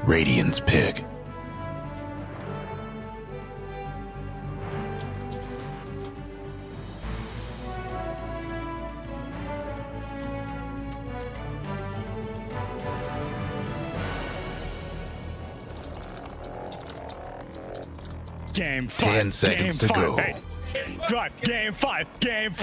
Radiant's pick. Game 5. 10 seconds to go. Hey. Game 5. Dyer's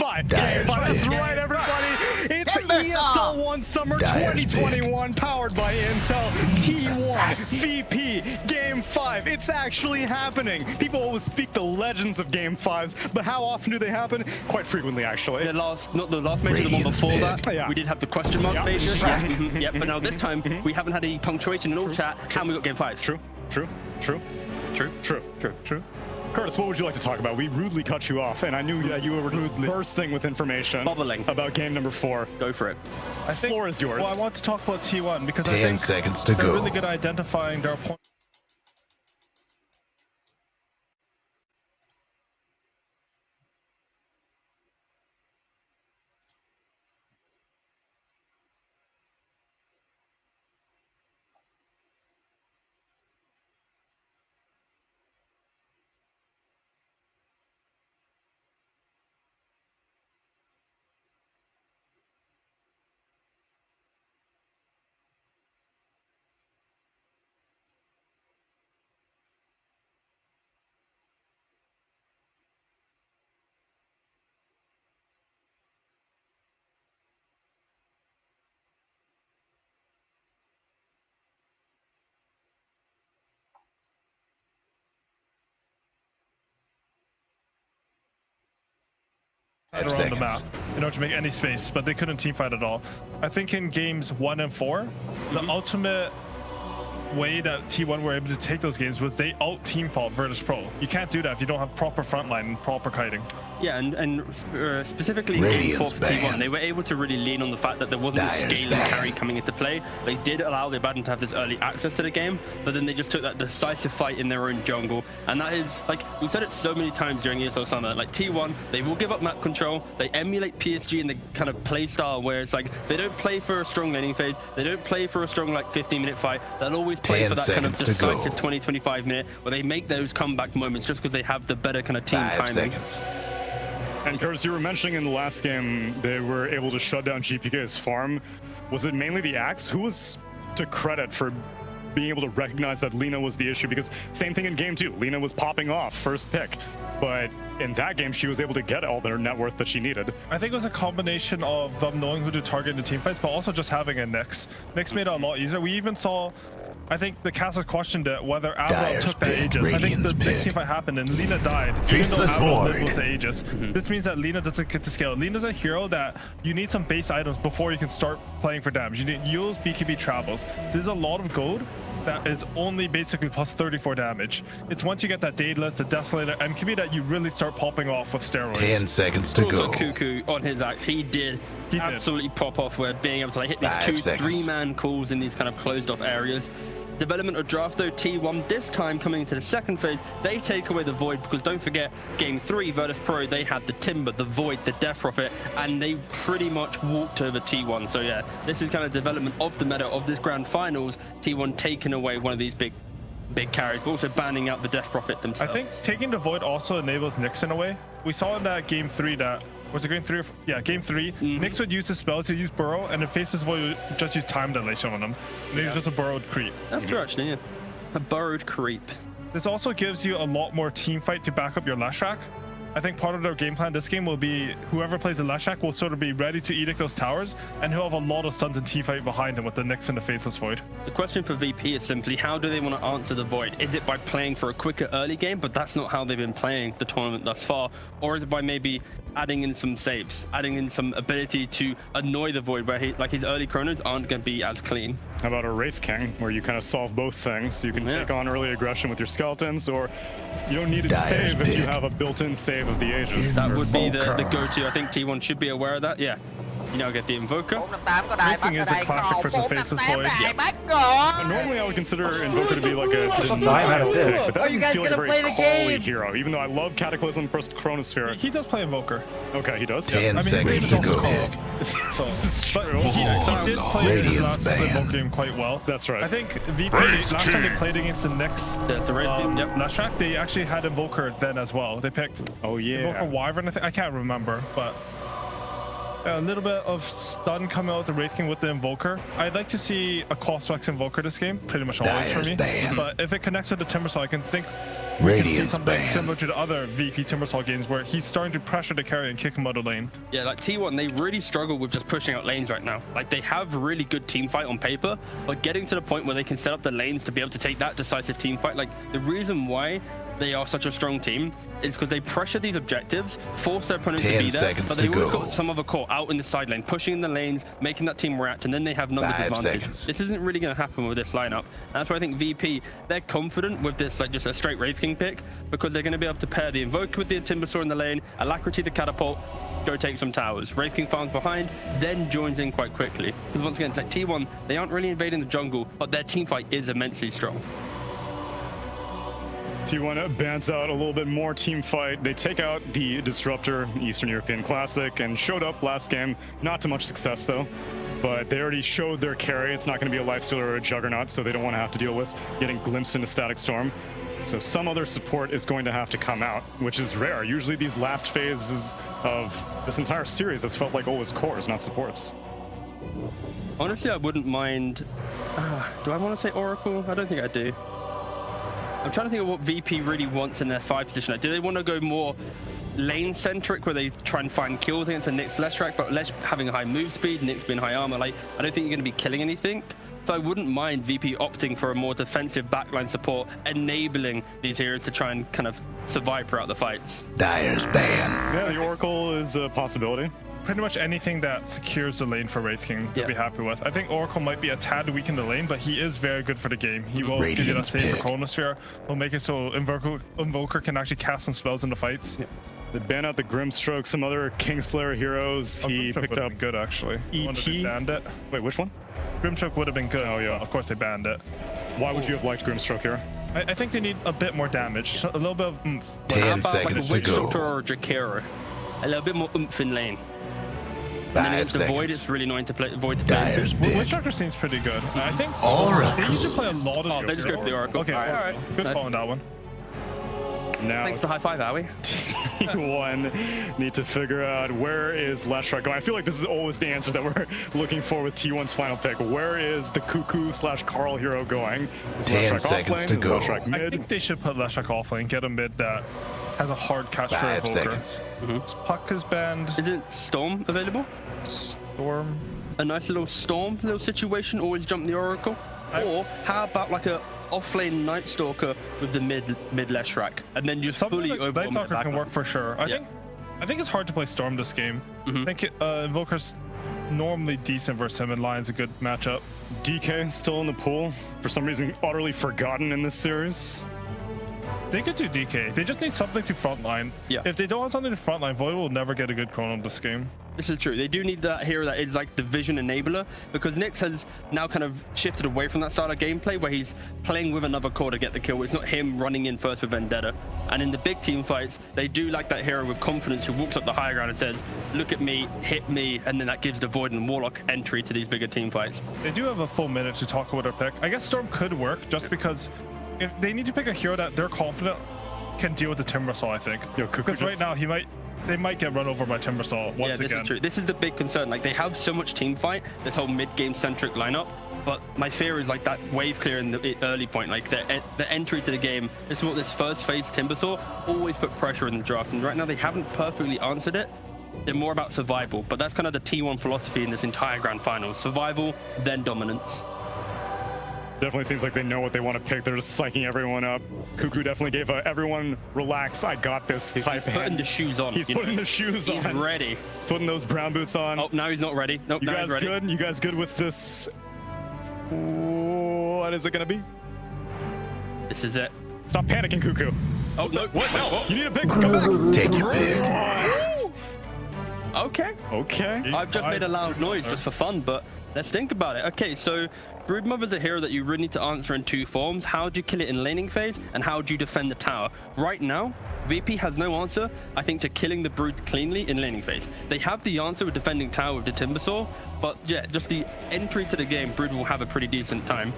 That's pick. right, everybody. It's Imbecile. ESL 1 Summer Dyer's 2021, powered by Intel. T1 VP Game 5. It's actually happening. People always speak the legends of Game 5s, but how often do they happen? Quite frequently, actually. Not the last major, the one Radiant's before pick. that. Yeah. We did have the question mark Yeah. major. Right. Yeah, but now this time we haven't had any punctuation in all chat, and we got Game 5. True. Curtis, what would you like to talk about? We rudely cut you off, and I knew that you were bursting with information Bubbling. about game number 4. Go for it. The floor is yours. Well, I want to talk about T1 because I 10 think seconds to they're go. really good at identifying their opponent. Around the seconds. map in order to make any space, but they couldn't team fight at all. I think in games 1 and 4, the ultimate way that T1 were able to take those games was they out-team fought Virtus.pro. You can't do that if you don't have proper frontline and proper kiting. Yeah, and specifically in Game 4 Radiant's for T1, ban. they were able to really lean on the fact that there wasn't a Dyer's scaling ban. carry coming into play. They did allow the Abaddon to have this early access to the game, but then they just took that decisive fight in their own jungle. And that is, like, we've said it so many times during ESL Summer, like T1, they will give up map control, they emulate PSG in the kind of play style where it's like, they don't play for a strong laning phase, they don't play for a strong, like, 15-minute fight, they'll always play 10 for that kind of seconds to go. decisive 20-25 minute where they make those comeback moments just because they have the better kind of team 5 timing. seconds. And Curtis, you were mentioning in the last game they were able to shut down GPK's farm. Was it mainly the Axe? Who was to credit for being able to recognize that Lina was the issue? Because same thing in game 2, Lina was popping off first pick, but in that game she was able to get all their net worth that she needed. I think it was a combination of them knowing who to target in the team fights, but also just having a Nyx. Nyx made it a lot easier. We even saw, I think the casters questioned it whether Avalon Dyer's took that pick, Aegis. I think the Radiant's next pick. team fight happened and Lina died. Even though Faceless Avalon lived Void. with the Aegis. This means that Lina doesn't get to scale. Lina's a hero that you need some base items before you can start playing for damage. You need use BKB travels. There's a lot of gold that is only basically plus 34 damage. It's once you get that Daedalus, the Desolator, MKB that you really start popping off with steroids. 10 seconds to Also, go. Cuckoo on his axe, he did absolutely pop off where being able to like hit 5 these 2-3 seconds. man calls in these kind of closed off areas. Development of draft though, T1 this time coming into the second phase, they take away the Void because don't forget game 3 Virtus.pro, they had the Timber, the Void, the Death Prophet, and they pretty much walked over T1. So yeah, this is kind of development of the meta of this grand finals, T1 taking away one of these big carries, but also banning out the Death Prophet themselves. I think taking the Void also enables Nyx in a way. We saw in that game 3 that, was it game 3? Yeah, game 3. Nyx would use his spell to use Burrow, and then Faceless Void would just use Time Dilation on him. And he was just a burrowed creep. That's true actually, yeah. A burrowed creep. This also gives you a lot more team fight to back up your Leshrac. I think part of their game plan this game will be whoever plays the Leshrac will sort of be ready to edict those towers, and he'll have a lot of stuns and team fight behind him with the Nyx and the Faceless Void. The question for VP is simply, how do they want to answer the Void? Is it by playing for a quicker early game, but that's not how they've been playing the tournament thus far? Or is it by maybe adding in some saves, adding in some ability to annoy the Void where like his early chronos aren't going to be as clean? How about a Wraith King, where you kind of solve both things? You can take on early aggression with your skeletons, or you don't need to Dyer's save if you pick. have a built-in save of the Aegis. That would be the Volker. go-to. I think T1 should be aware of that. Yeah. You now get the Invoker. 4-8 có đài, Everything is a classic for the faces void. đài bắt rồi. Normally, I would consider Invoker to be like a Time denial out of pick, this. but that Are you doesn't guys feel like a gonna very play the call-y game? hero. Even though I love Cataclysm versus Chronosphere. He does play Invoker. Okay, he does. 10 I mean, seconds Raven's to also go. called. So, but he did play his Radiant's last ban. Invoker game quite well. That's right. I think VP, last time they played against the Knicks, There's the Wraith team. Yep. last track, they actually had Invoker then as well. They picked Oh, yeah. Invoker Wyvern, I can't remember, but a little bit of stun coming out the Wraith King with the Invoker. I'd like to see a cost flex Invoker this game, pretty much always for Dyer's me. ban. But if it connects with the Timbersaw, I can think we can see Radiant's something ban. similar to the other VP Timbersaw games where he's starting to pressure the carry and kick him out of lane. Yeah, like T1, they really struggle with just pushing out lanes right now. Like they have really good team fight on paper, but getting to the point where they can set up the lanes to be able to take that decisive team fight. Like the reason why they are such a strong team is because they pressure these objectives, force their opponent to 10 be there, seconds but they to always go. got some other core out in the side lane, pushing in the lanes, making that team react, and then they have numbers 5 advantage. seconds. This isn't really going to happen with this lineup. And that's why I think VP, they're confident with this, like just a straight Wraith King pick, because they're going to be able to pair the Invoker with the Timbersaw in the lane, Alacrity the Catapult, go take some towers. Wraith King farms behind, then joins in quite quickly. Because once again, it's like T1, they aren't really invading the jungle, but their team fight is immensely strong. T1 bans out a little bit more team fight. They take out the Disruptor, Eastern European Classic, and showed up last game. Not to much success, though. But they already showed their carry. It's not going to be a Lifestealer or a Juggernaut, so they don't want to have to deal with getting glimpsed into Static Storm. So some other support is going to have to come out, which is rare. Usually these last phases of this entire series has felt like always cores, not supports. Honestly, I wouldn't mind... do I want to say Oracle? I don't think I do. I'm trying to think of what VP really wants in their 5 position. Like, do they want to go more lane-centric, where they try and find kills against the Nyx Leshrac, but Lesh having a high move speed, Nyx being high armor? Like, I don't think you're going to be killing anything. So I wouldn't mind VP opting for a more defensive backline support, enabling these heroes to try and kind of survive throughout the fights. Dyer's ban. Yeah, the Oracle is a possibility. Pretty much anything that secures the lane for Wraith King to be happy with. I think Oracle might be a tad weak in the lane, but he is very good for the game. He will give you that Radiant's save for pick. Chronosphere. He'll make it so Invoker can actually cast some spells in the fights. Yeah. They ban out the Grimstroke, some other Kingslayer heroes. He Grimstroke picked would've up been good actually. ET. One that they banned it. Wait, which one? Grimstroke would have been good. Oh, yeah. Of course they banned it. Why would you have liked Grimstroke here? I think they need a bit more damage, a little bit of oomph. How 10 about seconds like a to Witch go. Doctor or a Jakiro? A little bit more oomph in lane. And then 5 against the Void, seconds. it's really annoying to play Void to play Dyer's into. big. Witch Doctor seems pretty good. I think Oracle. they usually play a lot of. Oh, they just go for the Oracle. Okay, All right, Oracle. all right. Good Nice. call on that one. Now Thanks for the high five, Howie. T1 need to figure out where is Leshrac going. I feel like this is always the answer that we're looking for with T1's final pick. Where is the Cuckoo/Carl hero going? Is 10 Leshrac seconds off to lane? Is go. Leshrac I mid? think they should put Leshrac off lane, get a mid that has a hard catch for 5 Invoker. seconds. Puck is banned. Isn't Storm available? Storm. A nice little Storm little situation, always jump the Oracle? Or how about like a offlane Night Stalker with the mid Leshrac, and then just Something fully like overwhelm Night Stalker that can backline? work for sure. I think it's hard to play Storm this game. I think Invoker's normally decent versus him, and Lion's a good matchup. DK still in the pool. For some reason, utterly forgotten in this series. They could do DK. They just need something to frontline. Yeah. If they don't have something to frontline, Void will never get a good chrono this game. This is true. They do need that hero that is like the vision enabler, because Nyx has now kind of shifted away from that style of gameplay where he's playing with another core to get the kill. It's not him running in first with Vendetta. And in the big team fights, they do like that hero with confidence who walks up the high ground and says, look at me, hit me, and then that gives the Void and Warlock entry to these bigger team fights. They do have a full minute to talk about their pick. I guess Storm could work just because if they need to pick a hero that they're confident can deal with the Timbersaw, I think. Yo, Cuckoo Because right just- now they might get run over by Timbersaw once Yeah, this again. is true. This is the big concern. Like, they have so much team fight, this whole mid-game centric lineup, but my fear is like that wave clear in the early point, like the entry to the game. This is what this first phase Timbersaw always put pressure in the draft, and right now they haven't perfectly answered it. They're more about survival, but that's kind of the T1 philosophy in this entire grand finals. Survival, then dominance. Definitely seems like they know what they want to pick. They're just psyching everyone up. Cuckoo definitely gave a everyone relax, I got this type Putting hand. the shoes on. He's you know. putting the shoes He's on. ready. He's putting those brown boots on. Oh, now he's not ready. Nope, You now guys he's ready. good? You guys good with this? What is it gonna be? This is it. Stop panicking, Cuckoo. Oh, no. What? No. You need a pick. Come back. Take your pick. Okay. Okay. I've just made a loud noise just for fun, but let's think about it. Okay, so Broodmother's a hero that you really need to answer in two forms. How do you kill it in laning phase, and how do you defend the tower? Right now, VP has no answer, I think, to killing the Brood cleanly in laning phase. They have the answer with defending tower with the Timbersaw, but yeah, just the entry to the game, Brood will have a pretty decent time.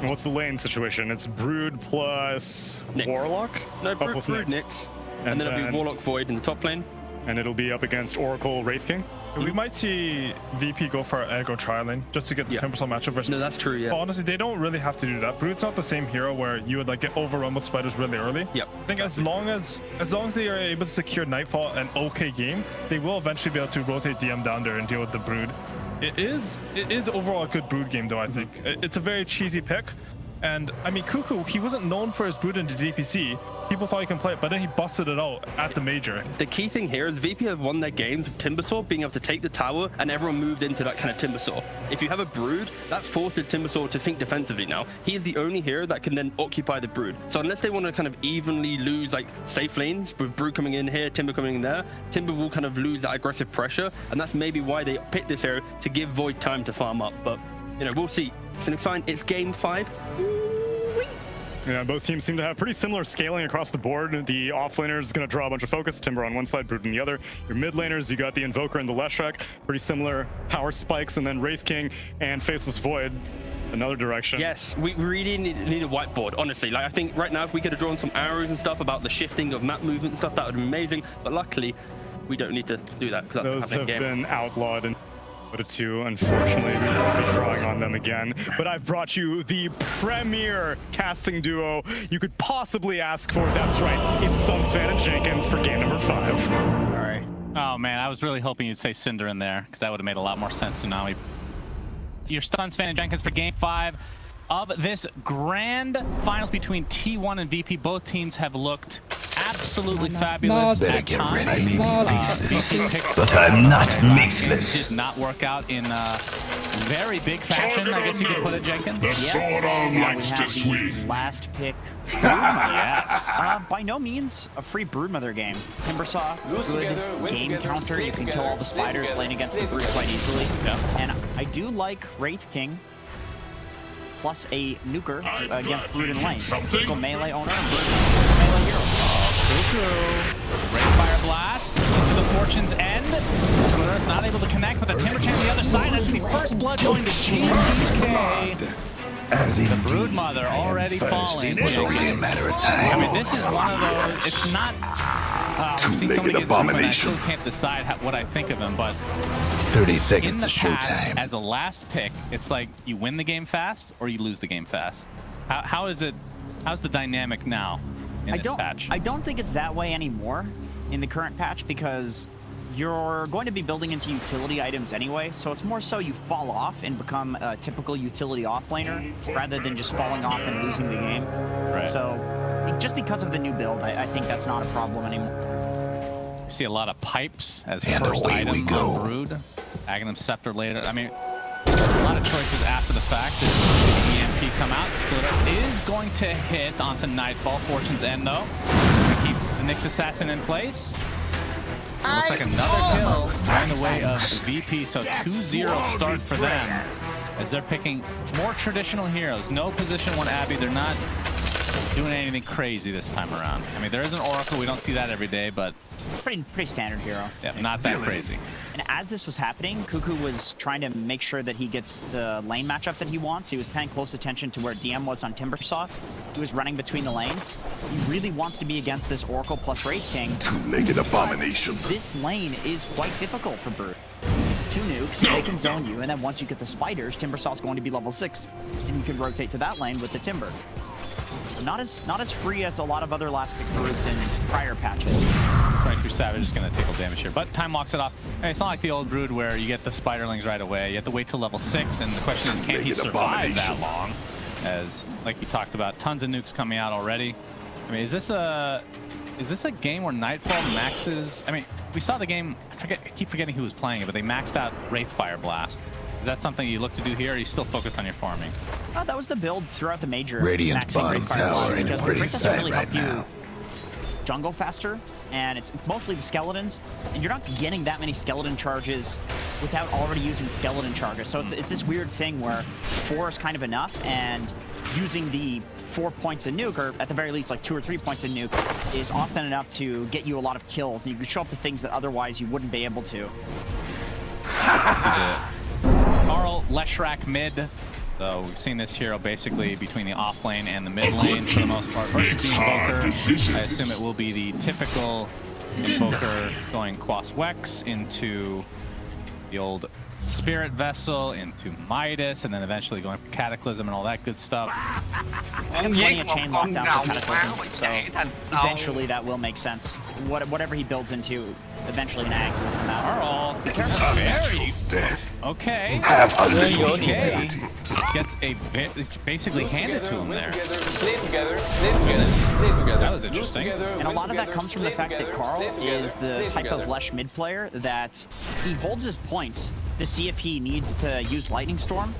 And what's the lane situation? It's Brood plus Nyx. Warlock? No, Up Brood, with Nyx. And then it'll be Warlock Void in the top lane. And it'll be up against Oracle Wraith King? We might see VP go for Aggro tri-lane just to get the Timbersaw matchup versus. No, that's true, yeah. But honestly, they don't really have to do that. Brood's not the same hero where you would like get overrun with spiders really early. Yep. I think as long as they are able to secure Nightfall an okay game, they will eventually be able to rotate DM down there and deal with the Brood. It is overall a good Brood game though, I think. It's a very cheesy pick. And I mean, Cuckoo, he wasn't known for his Brood into DPC. People thought he can play it, but then he busted it out at the major. The key thing here is VP have won their games with Timbersaw being able to take the tower, and everyone moves into that kind of Timbersaw. If you have a Brood, that forces Timbersaw to think defensively now. He is the only hero that can then occupy the Brood. So unless they want to kind of evenly lose like safe lanes with Brood coming in here, Timber coming in there, Timber will kind of lose that aggressive pressure, and that's maybe why they picked this hero to give Void time to farm up. But you know, we'll see. It's an exciting. It's game 5. Yeah, both teams seem to have pretty similar scaling across the board. The offlaner is going to draw a bunch of focus. Timber on one side, Brood on the other. Your mid laners, you got the Invoker and the Leshrac. Pretty similar power spikes, and then Wraith King and Faceless Void another direction. Yes, we really need a whiteboard, honestly. Like, I think right now if we could have drawn some arrows and stuff about the shifting of map movement and stuff, that would be amazing. But luckily, we don't need to do that because Those have been outlawed in Dota 2. Unfortunately, we won't be drawing on them again. But I've brought you the premier casting duo you could possibly ask for. That's right, it's Sunsfan and Jenkins for game number 5. All right. Oh man, I was really hoping you'd say Cinder in there because that would have made a lot more sense to Nami. Your Sunsfan and Jenkins for game 5 of this grand finals between T1 and VP. Both teams have looked absolutely fabulous Better at get times. ready. Faceless. But I'm not faceless. Did not work out in very big fashion, I guess you could put it, Jenkins. Yeah, we have the last pick. Yes. By no means a free Broodmother game. Timbersaw, good game counter. You can kill all the spiders laying against the Brood quite easily. Yep. And I do like Wraith King plus a nuker against Brood in lane. Typical melee owner and Brood melee hero. Ray Fire Blast into the Fortune's End. Splitter not able to connect, but the Timber Chain on the other side. That's going to be first blood going to GPK. As The Broodmother already falling. It's only a matter of time. I mean, this is one of those. It's not. I've seen so many games, and I still can't decide what I think of him. But 30 in seconds the to past, showtime. as a last pick, it's like you win the game fast or you lose the game fast. How is it? How's the dynamic now in this patch? I don't think it's that way anymore in the current patch because you're going to be building into utility items anyway, so it's more so you fall off and become a typical utility offlaner rather than just falling off and losing the game. Right. So just because of the new build, I think that's not a problem anymore. You see a lot of pipes as And first away we item go. on Brood. Aghanim Scepter later. I mean, a lot of choices after the fact. As the EMP come out, Splitter is going to hit onto Nightfall. Fortune's End though. Gonna keep the Nyx Assassin in place. Looks like another kill in the way of VP, so 2-0 start for them as they're picking more traditional heroes. No position 1 Abby. They're not doing anything crazy this time around. I mean, there is an Oracle. We don't see that every day, but Pretty standard hero. yeah, not that crazy. And as this was happening, Cuckoo was trying to make sure that he gets the lane matchup that he wants. He was paying close attention to where DM was on Timbersaw. He was running between the lanes. He really wants to be against this Oracle plus Wraith King. Two-legged abomination. This lane is quite difficult for Brood. It's 2 nukes, they can zone you, and then once you get the spiders, Timbersaw's going to be level 6, and you can rotate to that lane with the Timber. So not as free as a lot of other last pick Broods in prior patches. 23 Savage is going to take damage here, but time walks it off. And it's not like the old Brood where you get the spiderlings right away. You have to wait till level 6, and the question is, can he survive that long? As, like you talked about, tons of nukes coming out already. I mean, is this a game where Nightfall maxes? I mean, we saw the game. I keep forgetting who was playing it, but they maxed out Wraith Fire Blast. Is that something you look to do here, or are you still focused on your farming? Oh, that was the build throughout the major. Radiant maxing bottom Wraith Fire tower Blast, in a because the pretty Wraith doesn't sight really right help you now. jungle faster, and it's mostly the skeletons, and you're not getting that many skeleton charges without already using skeleton charges. So it's this weird thing where 4 is kind of enough, and using the 4 points of nuke, or at the very least like 2 or 3 points of nuke, is often enough to get you a lot of kills, and you can show up to things that otherwise you wouldn't be able to. Carl, Leshrac mid. So we've seen this hero basically between the off lane and the mid lane for the most part. Versus the Invoker, I assume it will be the typical Invoker going Quas Wex into the old Spirit Vessel, into Midas, and then eventually going for Cataclysm and all that good stuff. And plenty of chain lockdown for Cataclysm, so eventually that will make sense. Whatever he builds into, eventually Nags will come out. Carl, Very death. okay. Have a little Okay. humility. Gets a bit basically handed to him there. Slay together, slay together, slay together. That was interesting. And a lot of that comes from the fact that Carl is the type of Lesh mid player that he holds his points to see if he needs to use Lightning Storm,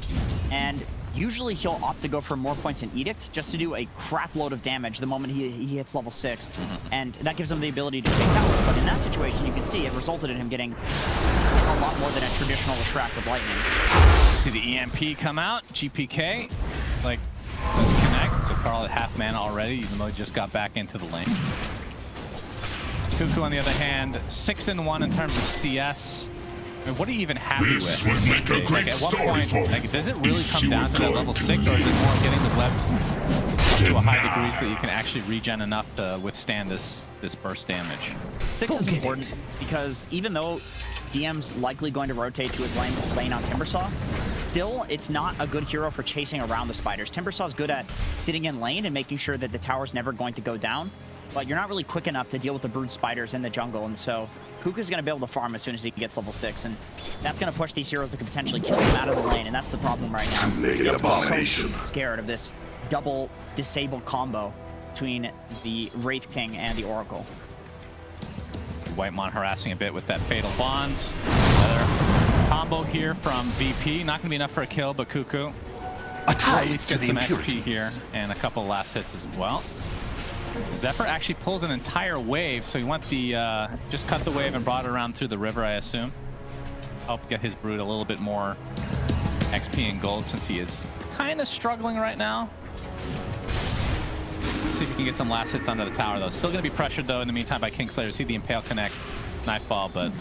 and usually he'll opt to go for more points in Edict just to do a crap load of damage the moment he hits level 6, and that gives him the ability to take towers. But in that situation, you can see it resulted in him getting a lot more than a traditional Leshrac with Lightning. See the EMP come out, GPK, like, let's connect. So Carl at half mana already, even though he just got back into the lane. Cuckoo, on the other hand, 6-1 in terms of CS. I mean, what are you even happy This with? would make a great Like, at what story point, for me. like, does it really Wish come you down were to that level good 6, or is it more getting the webs up to a high degree so that you can Deny. actually regen enough to withstand this burst damage? 6 is important because even though DM's likely going to rotate to his lane on Timbersaw, still it's not a good hero for chasing around the spiders. Timbersaw's good at sitting in lane and making sure that the tower's never going to go down, but you're not really quick enough to deal with the brood spiders in the jungle, and so Kuka's going to be able to farm as soon as he gets level 6, and that's going to push these heroes that could potentially kill him out of the lane, and that's the problem right now. Two-legged abomination. So scared of this double disable combo between the Wraith King and the Oracle. Whitemon harassing a bit with that Fatal Bonds. Another combo here from VP. Not going to be enough for a kill, but Cuckoo A at tie least to get the some XP impurities. here and a couple last hits as well. Zephyr actually pulls an entire wave, so he went the just cut the wave and brought it around through the river, I assume. Help get his brood a little bit more XP and gold since he is kind of struggling right now. See if he can get some last hits onto the tower, though. Still going to be pressured, though, in the meantime by Kingslayer. See the Impale connect, Nightfall, but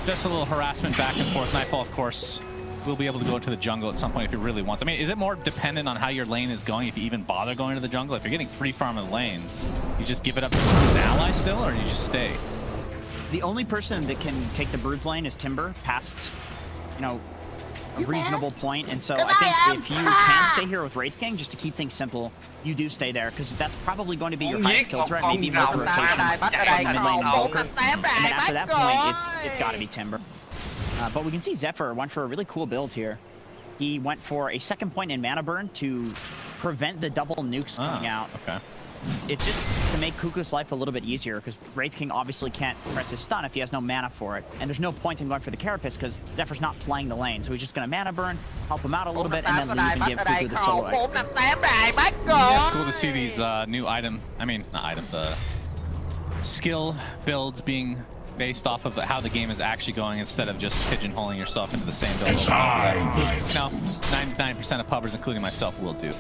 just a little harassment back and forth. Nightfall, of course, will be able to go to the jungle at some point if he really wants. I mean, is it more dependent on how your lane is going if you even bother going to the jungle? If you're getting free farm in the lane, you just give it up to an ally still, or you just stay? The only person that can take the Brood's lane is Timber past, you know, a reasonable point, and so I think if you can stay here with Wraith King, just to keep things simple, you do stay there, because that's probably going to be your highest kill threat, maybe more rotation from mid lane Invoker, and then after that point, it's got to be Timber. But we can see Zephyr went for a really cool build here. He went for a second point in mana burn to prevent the double nukes coming out. Okay. It's just to make Kuku's life a little bit easier, because Wraith King obviously can't press his stun if he has no mana for it. And there's no point in going for the Carapace, because Zephyr's not playing the lane, so he's just going to mana burn, help him out a little bit, and then leave and give Kuku the solo XP. Yeah, it's cool to see these new the skill builds being based off of how the game is actually going instead of just pigeonholing yourself into the same build. It's I right. No, 99% of pubbers, including myself, will do.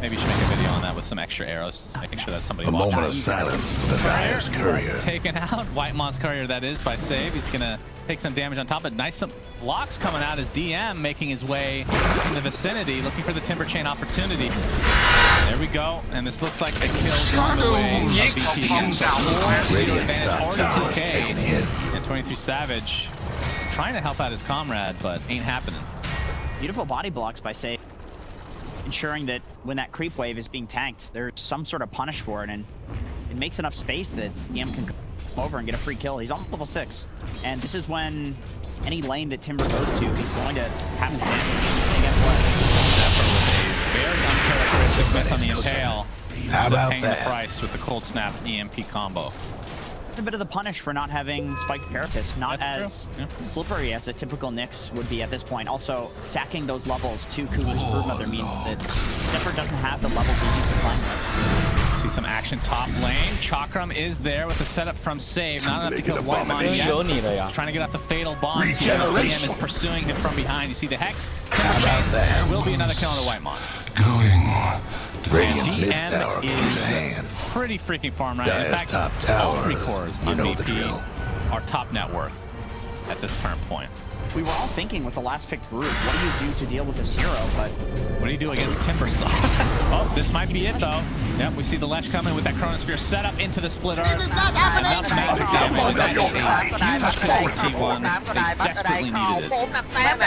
Maybe you should make a video on that with some extra arrows, just making sure that somebody A watches. moment of silence for the Dyer's courier. Taken out, Whitemon's courier that is, by save. He's gonna take some damage on top, but nice some blocks coming out as DM making his way in the vicinity, looking for the Timber Chain opportunity. There we go, and this looks like a kill on the way of VP against Radiant's top tower is taking hits. and 23 Savage trying to help out his comrade, but ain't happening. Beautiful body blocks by Save, ensuring that when that creep wave is being tanked, there's some sort of punish for it, and it makes enough space that DM can come over and get a free kill. He's on level 6, and this is when any lane that Timber goes to, he's going to have an advantage against Lesh. Zephyr with a very uncharacteristic miss on the Impale. How about Paying the that? price with the Cold Snap EMP combo. A bit of the punish for not having Spiked Carapace, not That's as true, yeah. slippery as a typical Nyx would be at this point. Also, sacking those levels to Kuku's Broodmother means that Zephyr doesn't have the levels he's used to playing with. See some action top lane. Chakram is there with the setup from Save. Not enough to kill Whitemon yet. He's trying to get off the fatal bonds here. DM is pursuing him from behind. You see the Hex. There will be another kill on the Whitemon. Radiant's mid DM tower comes to hand. is pretty freaking farm right. In Dire's fact, top all tower. 3 cores You on know the VP drill. are top net worth at this current point. We were all thinking with the last pick Brood, what do you do to deal with this hero? But What do you do against Timbersaw? Oh, this might be it though. Yep, we see the Lesh coming with that Chronosphere set up into the splitter. Enough massive damage to that is a huge kill for T1. They desperately needed it. DM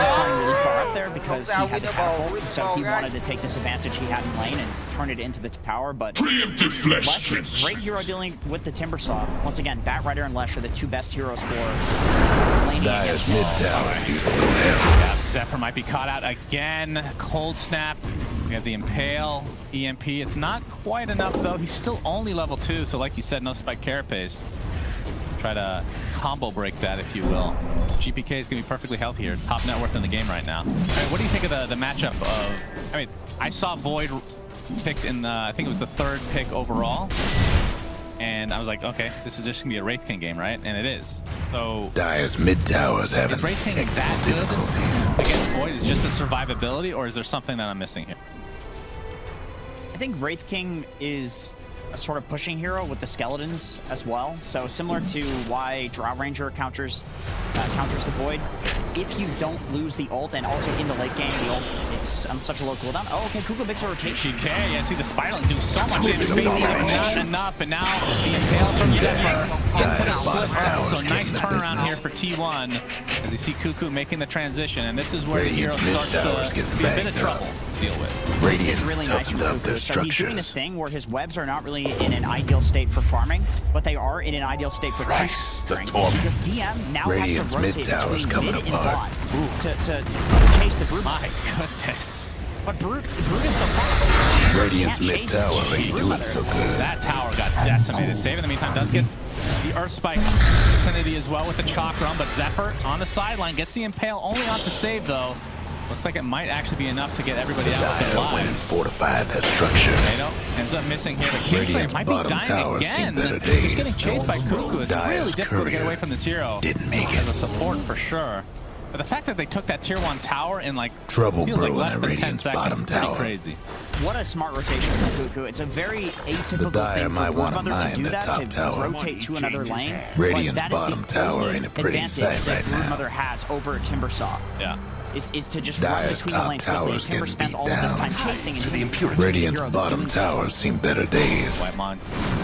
is going really far up there because he had the catapult, so he wanted to take this advantage he had in lane and turn it into the tower. But Lesh, great hero dealing with the Timbersaw. Once again, Batrider and Lesh are the 2 best heroes for laning Dire's against mid him. tower use a little help. Yep, Zephyr might be caught out again. Cold Snap. We have the Impale, EMP. It's not quite enough though. He's still only level 2, so like you said, no spike carapace. Try to combo break that, if you will. GPK is going to be perfectly healthy here. Top net worth in the game right now. All right, what do you think of the matchup of... I mean, I saw Void picked in the... I think it was the 3rd pick overall. And I was like, okay, this is just going to be a Wraith King game, right? And it is. So... Dire's mid tower's having Is Wraith King that technical good difficulties. against Void? Is just the survivability, or is there something that I'm missing here? I think Wraith King is a sort of pushing hero with the skeletons as well. So similar to why Drow Ranger counters the Void. If you don't lose the ult, and also in the late game, the ult is on such a low cooldown. Oh, okay, Kuko makes a rotation. GK, yeah, see the Spiral do so much damage, not enough, and now the Impale from Zephyr into the split. So nice turnaround here for T1 as you see Cuckoo making the transition, and this is where the hero starts to be a bit of trouble to deal with. Radiant's It's really nice for toughened up their Kuko. So he's doing this structures. thing where his webs are not really in an ideal state for farming, but they are in an ideal state for Christ, the capturing. torment. Because DM now Radiant's has to mid rotate tower's between coming mid and apart. bot to chase the Brood. My goodness. But Brood is so fast. Radiant's Can't mid chase tower ain't doing so good. That tower got decimated. Save in the meantime does get the Earth Spike vicinity as well with the Chakram, but Zephyr on the sideline gets the Impale only on to save though. Looks like it might actually be enough to get everybody out with their Dire went and lives. fortified that structure. Nato ends up missing here, but Kingslayer Radiant's might be bottom dying tower again. seen better He's days. getting chased by Cuckoo. It's Dire's really difficult to get courier away from this hero. didn't make As a it. support for sure. But the fact that they took that tier 1 tower in like Trouble feels like brewing less at than 10 Radiant's seconds. bottom Pretty tower. crazy. What a smart rotation from Cuckoo. It's a very atypical Dire thing might for wanna Broodmother to mine do the that, top to tower. rotate to another lane. Radiant's But that is bottom the tower only ain't a pretty advantage sight that right now. Broodmother has over Timbersaw. Yeah. Is to just run Dire's between the top lanes quickly. tower's Timber getting spends beat all of this down. time chasing and doing the Radiant's hero that's bottom doing tower seen better days. Whitemon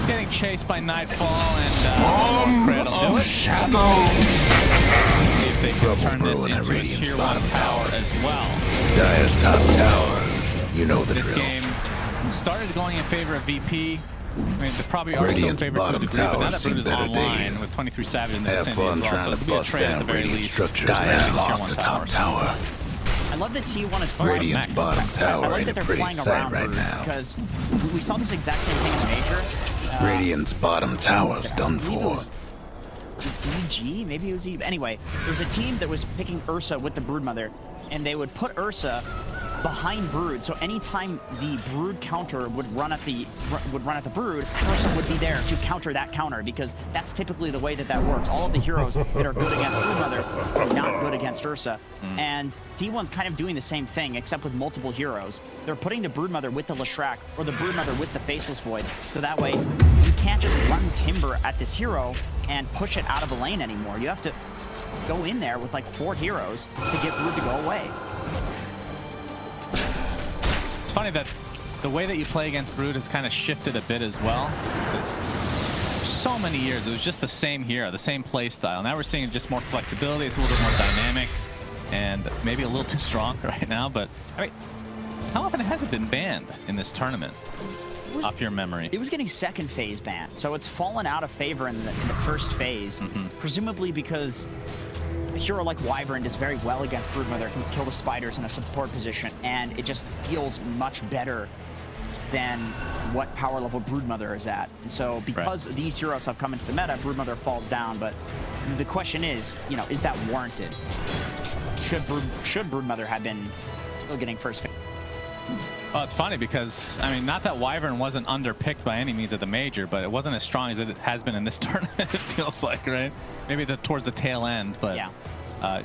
getting chased by Nightfall and Cradle. Oh, see if they can Trouble turn this brewing at into a Radiant's tier 1 bottom tower tower. as well. Dire's top tower, you know the This drill. game started going in favor of VP. I mean, they probably are still in Radiant's favor to a bottom degree, but now tower that seen Brood is better online days. with 23 Savage in the Have vicinity as fun well, so trying it to could be a bust trade at down the very Radiant least. structures. Dire's Dire's tier lost 1 the top tower. I love that T1 is Radiant's bottom I tower like ain't that a they're pretty playing sight around right Brood now. because we saw this exact same thing in the major. Radiant's bottom tower's done I believe it for. was EG, maybe it was EG. Anyway, there was a team that was picking Ursa with the Broodmother, and they would put Ursa behind Brood. So anytime the Brood counter would run at the Brood, Ursa would be there to counter that counter because that's typically the way that works. All of the heroes that are good against Broodmother are not good against Ursa. And T1's kind of doing the same thing, except with multiple heroes. They're putting the Broodmother with the Leshrac or the Broodmother with the Faceless Void. So that way, you can't just run Timber at this hero and push it out of the lane anymore. You have to go in there with like 4 heroes to get Brood to go away. It's funny that the way that you play against Brood has kind of shifted a bit as well. Because for so many years, it was just the same hero, the same play style. Now we're seeing just more flexibility. It's a little bit more dynamic and maybe a little too strong right now. But I mean, how often has it been banned in this tournament? Off your memory. It was getting second phase banned, so it's fallen out of favor in the first phase, presumably because a hero like Wyvern does very well against Broodmother, can kill the spiders in a support position, and it just feels much better than what power level Broodmother is at. And so because these heroes have come into the meta, Broodmother falls down, but the question is, you know, is that warranted? Should Broodmother have been still getting first phase? Well, it's funny because, I mean, not that Wyvern wasn't underpicked by any means at the major, but it wasn't as strong as it has been in this tournament, it feels like, right? Maybe towards the tail end, but yeah.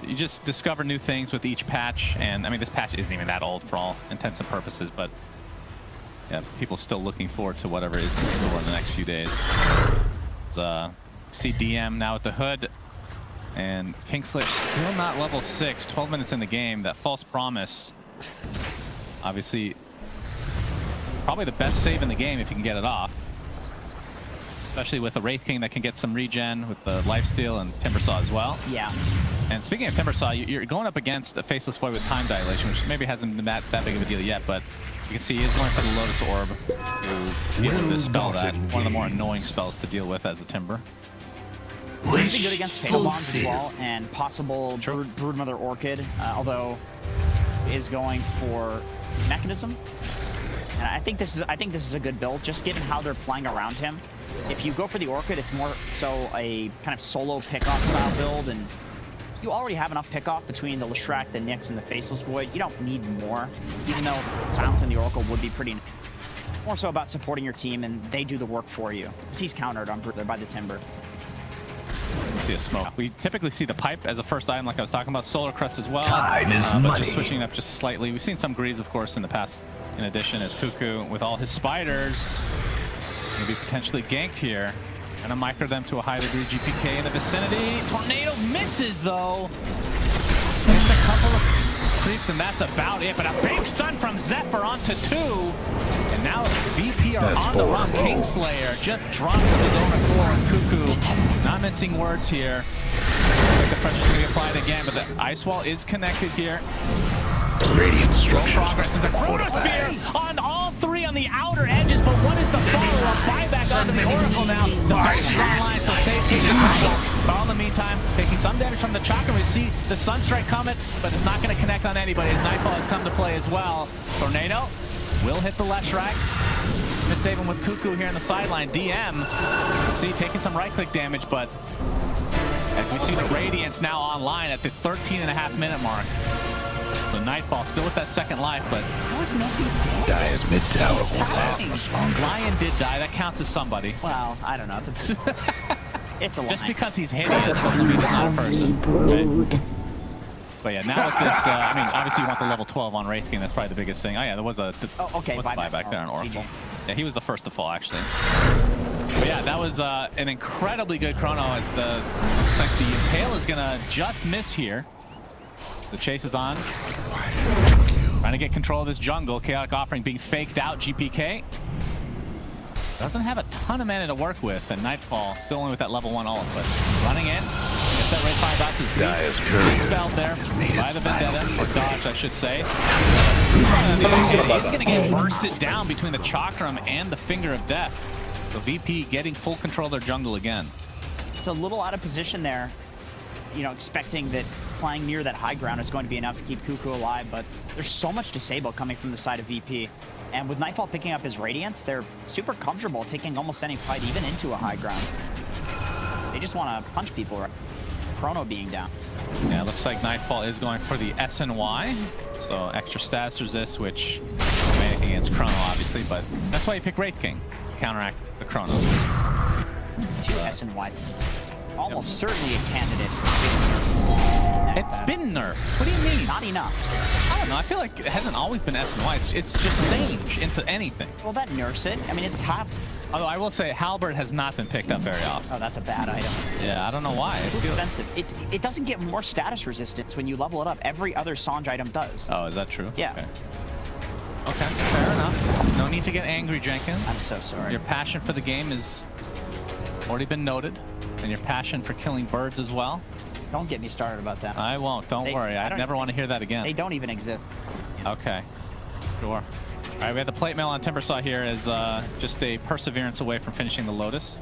You just discover new things with each patch, and I mean, this patch isn't even that old for all intents and purposes, but yeah, people still looking forward to whatever is in store in the next few days. See DM now with the hood, and Kingslayer still not level 6, 12 minutes in the game. That false promise, obviously, probably the best save in the game if you can get it off. Especially with a Wraith King that can get some regen with the lifesteal and Timbersaw as well. Yeah. And speaking of Timbersaw, you're going up against a Faceless Void with time dilation, which maybe hasn't been that big of a deal yet, but you can see he is going for the Lotus Orb to deal with this spell, that one of the more annoying spells to deal with as a Timber. He's good against Fatal Bonds as well, and possible Broodmother Orchid, although is going for Mechanism. And I think this is a good build, just given how they're playing around him. If you go for the Orchid, it's more so a kind of solo pick-off style build, and you already have enough pick-off between the Leshrac, the Nyx, and the Faceless Void. You don't need more, even though silencing the Oracle would be pretty... More so about supporting your team, and they do the work for you. He's countered on by the Timber. See a smoke. We typically see the pipe as a first item, like I was talking about. Solar Crest as well. Time is but money. Just switching it up just slightly. We've seen some Greaves, of course, in the past. In addition, as Cuckoo with all his spiders, maybe potentially ganked here. Gonna micro them to a high degree GPK in the vicinity. Tornado misses though. It's a couple of creeps and that's about it. But a big stun from Zephyr onto 2. And now VP are on the run. Kingslayer just drops of his own accord. Cuckoo, not mincing words here. The pressure's gonna be applied again, but the Ice Wall is connected here. Radiant structures Progress to the fortified. on all 3 on the outer edges, but what is the follow-up? Buyback onto the Oracle now. The back is online, so Sage takes the control. But in the meantime, taking some damage from the Chakra. We see the Sunstrike coming, but it's not going to connect on anybody as Nightfall has come to play as well. Tornado will hit the Leshrac. Gonna save him with Cuckoo here on the sideline. DM, see, taking some right-click damage, but as we see the Radiance now online at the 13.5-minute mark. So Nightfall still with that second life, but Dire's mid tower won't last much longer. Lion did die. That counts as somebody. Well, I don't know. It's a line. Just because he's hideous doesn't mean he's not a person. Right? But yeah, now with this, I mean, obviously you want the level 12 on Wraith King. That's probably the biggest thing. Oh yeah, there was a buyback there on Oracle. Yeah, he was the first to fall actually. But yeah, that was an incredibly good chrono. As looks like the Impale is gonna just miss here. The chase is on. Trying to get control of this jungle. Chaotic Offering being faked out. GPK doesn't have a ton of mana to work with, and Nightfall still only with that level 1 ult, but running in. Gets that Red Fire back to his Dire's feet. courier Spelled there by the Vendetta, or dodge, I should say. He's going to get bursted down between the Chakram and the Finger of Death. So VP getting full control of their jungle again. It's a little out of position there. You know, expecting that playing near that high ground is going to be enough to keep Cuckoo alive, but there's so much disable coming from the side of VP. And with Nightfall picking up his Radiance, they're super comfortable taking almost any fight, even into a high ground. They just want to punch people, right? Chrono being down. Yeah, it looks like Nightfall is going for the SNY. So extra status resist, which anything against Chrono, obviously, but that's why you pick Wraith King to counteract the Chrono. 2 SNY. Almost certainly a candidate. It's been nerfed. What do you mean? Not enough. I don't know. I feel like it hasn't always been SNY. It's just Sage into anything. Well, that nerfs it. I mean, it's half. Although I will say, Halberd has not been picked up very often. Oh, that's a bad item. Yeah, I don't know why. It's expensive. It doesn't get more status resistance when you level it up. Every other Sange item does. Oh, is that true? Yeah. Okay, fair enough. No need to get angry, Jenkins. I'm so sorry. Your passion for the game has already been noted. And your passion for killing birds as well. Don't get me started about that. I won't. Don't worry. I never want to hear that again. They don't even exist. Okay. Sure. All right, we have the plate mail on Timbersaw here as just a perseverance away from finishing the Lotus.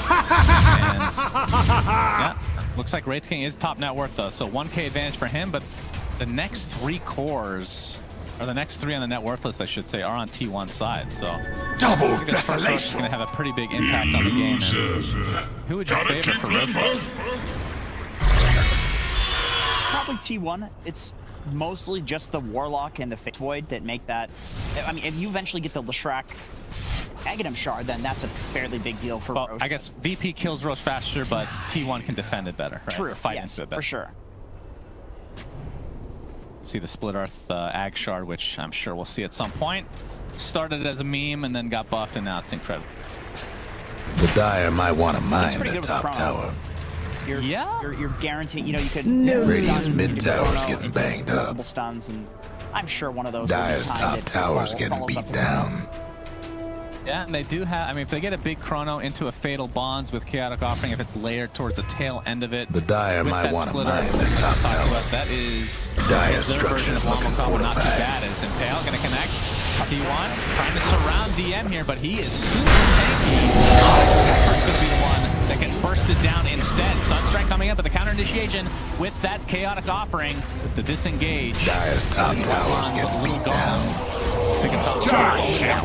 And yeah, looks like Wraith King is top net worth though, so 1K advantage for him, but the next 3 cores, or the next 3 on the net worth list, I should say, are on T1 side, so double desolation is going to have a pretty big impact on the game. And who would you favor for Rosebud? Probably T1. It's mostly just the Warlock and the Fate Void that make that. I mean, if you eventually get the Leshrac Aghanim Shard, then that's a fairly big deal for Well, Roche. I guess VP kills Roche faster, but T1 can defend it better. Right? True. Or fight Yes, into it better. for sure. See the Split Earth Ag Shard, which I'm sure we'll see at some point. Started as a meme and then got buffed, and now it's incredible. The Dire might want to mine pretty their good with top Chrono. tower. You're guaranteed. You know, you could. Radiant's stun, mid you could tower's Chrono getting into banged up. multiple stuns, and I'm sure one of those. will be Dire's timed top that tower's getting follows beat up with down. Yeah, and they do have, I mean, if they get a big Chrono into a Fatal Bonds with Chaotic Offering, if it's layered towards the tail end of it. The Dire with might that want to splitter mine their top talking tower. about, that is Dire's their version structure's of looking Lama Combo, not too fortified. bad. Is Impale going to connect? T1 trying to surround DM here, but he is super tanky. Zephyr's going to be the one that gets bursted down instead. Sunstrike coming up with the counter initiation with that Chaotic Offering. With the disengage. Dire's top tower's getting beat down.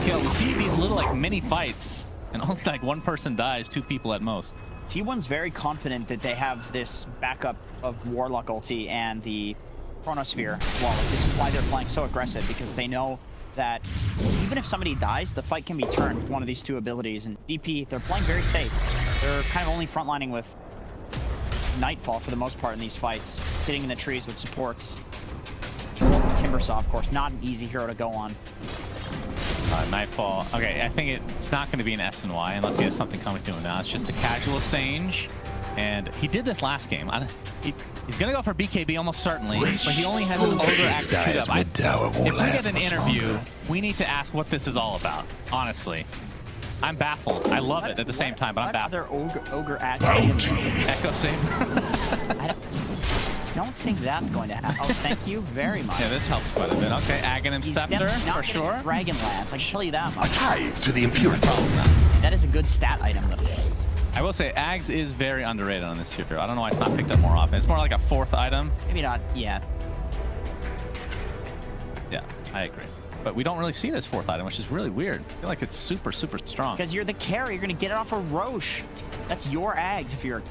Kill. We see these little like mini fights, and only like one person dies, 2 people at most. T1's very confident that they have this backup of Warlock ulti and the Chronosphere as well. This is why they're playing so aggressive, because they know that even if somebody dies, the fight can be turned with one of these 2 abilities. And DP, they're playing very safe. They're kind of only frontlining with Nightfall for the most part in these fights, sitting in the trees with supports. As well as the Timbersaw, of course, not an easy hero to go on. Nightfall. Okay, I think it's not going to be an S and Y unless he has something coming to him now. It's just a casual Sage, and he did this last game. He's going to go for BKB almost certainly, but he only has an Ogre Axe queued Dire's up. mid tower won't If we last get an much interview, longer. we need to ask what this is all about, honestly. I'm baffled. I love it at the same time, but I'm baffled. Other Ogre Axe. Echo Saber. I don't think that's going to happen. Oh, thank you very much. Yeah, this helps quite a bit. Okay, Aghanim He's Scepter definitely not for getting sure. Dragonlance, I can tell you that much. Tithe to the impurities. That is a good stat item, though. I will say, Ags is very underrated on this hero. I don't know why it's not picked up more often. It's more like a 4th item. Maybe not yet. Yeah, I agree. But we don't really see this 4th item, which is really weird. I feel like it's super, super strong. Because you're the carry, you're going to get it off of Roche. That's your Ags if you're...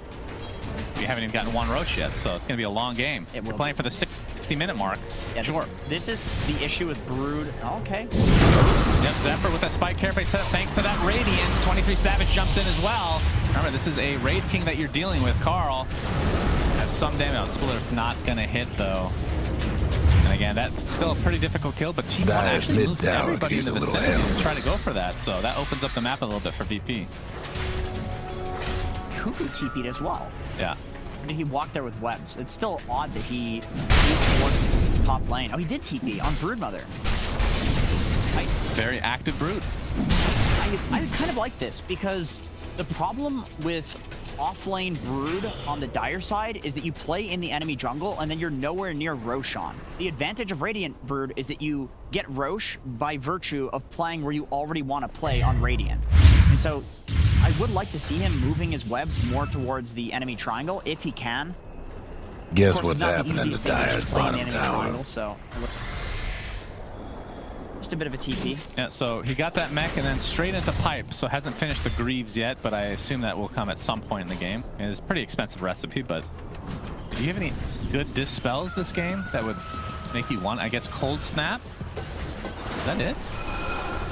We haven't even gotten 1 Roche yet, so it's going to be a long game. We're playing for the 60-minute mark. Yeah, sure. This is the issue with Brood. Okay. Yep, Zephyr with that spike carefully set up thanks to that Radiance. 23 Savage jumps in as well. Remember, this is a Raid King that you're dealing with. Carl has some damage. Splitter's not going to hit, though. And again, that's still a pretty difficult kill, but T1 Dire's actually mid moves tower everybody could use in the a little vicinity help. to try to go for that. So that opens up the map a little bit for VP. Cuckoo TP'd as well. Yeah. Did he walk there with webs? It's still odd that he moved towards the top lane. Oh, he did TP on Broodmother. Very active Brood. I kind of like this, because the problem with off-lane Brood on the Dire side is that you play in the enemy jungle and then you're nowhere near Roshan. The advantage of Radiant Brood is that you get Roche by virtue of playing where you already want to play on Radiant. And so I would like to see him moving his webs more towards the enemy triangle if he can. Guess Of course, what's it's not the happening to easiest thing to Dire's just play in the bottom enemy tower? triangle, so just a bit of a TP. Yeah, so he got that mech and then straight into pipe, so hasn't finished the Greaves yet, but I assume that will come at some point in the game. And it's a pretty expensive recipe, but do you have any good dispels this game that would make you want, I guess, Cold Snap? Is that it?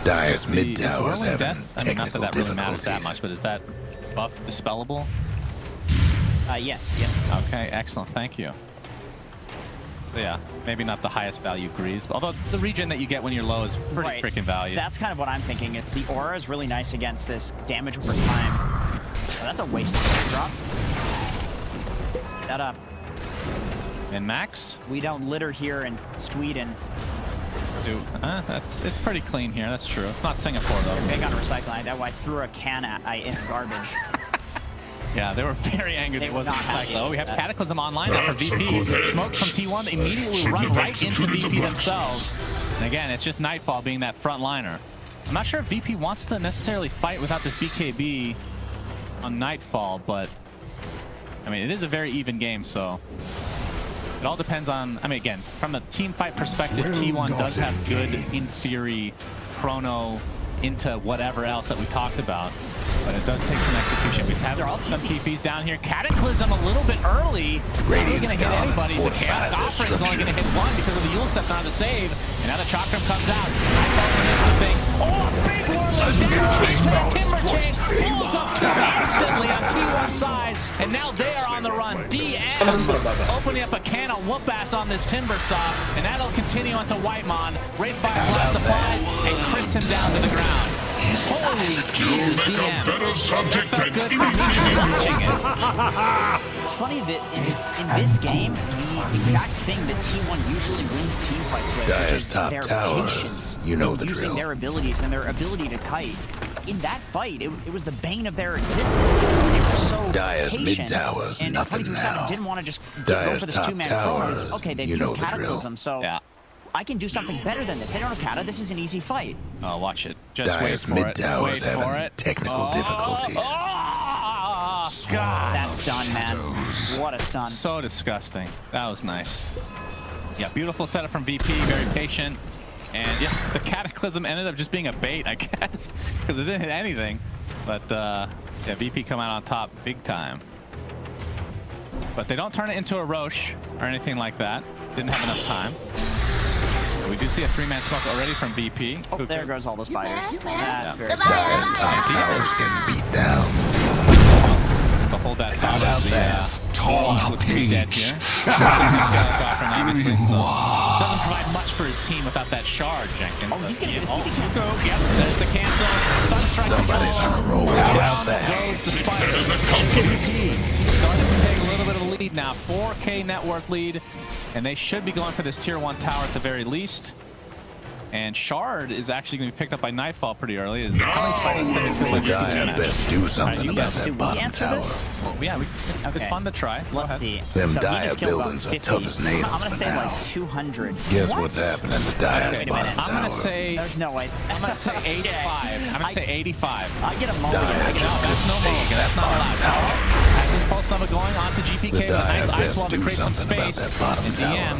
Dire's mid tower's Whirling having Death? I mean, not that technical that really matters that difficulties. much, but is that buff dispellable? Yes. Okay, excellent, thank you. So yeah, maybe not the highest value Greaves, although the regen that you get when you're low is pretty Right. freaking valued. That's kind of what I'm thinking. It's the aura is really nice against this damage over time. Oh, that's a waste of drop. Shut up. And Max? We don't litter here in Sweden. It's pretty clean here, that's true. It's not Singapore though. Big on recycling. I threw a can in garbage. Yeah, they were very angry that They it were wasn't not happy recycled. Oh, we have about that. Cataclysm online now for VP. Smoke from T1 immediately run right into VP themselves. And again, it's just Nightfall being that front liner. I'm not sure if VP wants to necessarily fight without this BKB on Nightfall, but I mean, it is a very even game, so it all depends on, I mean, again, from a team fight perspective, T1 does have good in theory chrono into whatever else that we talked about. But it does take some execution. We have some TPs down here. Cataclysm a little bit early. Not really going to hit anybody. The Chaotic Offering is only going to hit one because of the Yule Step on the save. And now the Chakram comes out. Nightfall can miss the thing. Oh, big Warlord down into the Timber Chain. Pulls up instantly on T1 side. And now they are on the run. DM opening up a can of whoop ass on this Timber Saw. And that'll continue onto Whitemon. Rate Fire Blast applies and crits him down to the ground. Holy Jesus, DM. It's funny that in this game, the exact thing that T1 usually wins team fights with, which is their patience, using their abilities and their ability to kite. In that fight, it was the bane of their existence because they were so patient. And 22% didn't want to just go for this two-man chronos. Okay, they've used Cataclysm, so I can do something better than this. They don't have Kata. This is an easy fight. Oh, watch it. Just wait for it. Wait for it. Technical difficulties. Oh, God. That's done, man. What a stun. So disgusting. That was nice. Yeah, beautiful setup from VP. Very patient. And yeah, the Cataclysm ended up just being a bait, I guess, because it didn't hit anything. But yeah, VP come out on top big time. But they don't turn it into a Roche or anything like that. Didn't have enough time. We do see a three-man smoke already from VP. Oh, there goes all the spiders. That's very Dire's top towers getting beat down. To hold that power of the looks to be dead here. Obviously, so doesn't provide much for his team without that shard, Jenkins. Oh, he's gonna get his TP cancel. Yep, there's the cancel. Sunstrike Somebody's gonna roll out that. Goes the spider. VP starting to take a little bit of a lead now. 4K net worth lead. And they should be going for this tier 1 tower at the very least. And Shard is actually going to be picked up by Nightfall pretty early. The guy best do something about that bottom tower. Well, yeah, it's fun to try. Let's see. Them So Dire buildings are tough as nails. I'm gonna for say now. like 200. Guess what's happening to Dire Wait a bottom minute. I'm going to tower? say... There's no way. I'm going to say 85. I'm going to say 85. I get a moment. Dire just That's no couldn't mulligan. save That's that not bottom allowed. tower. Has this pulse number going on to GPK with a nice ice wall to create some space. And DM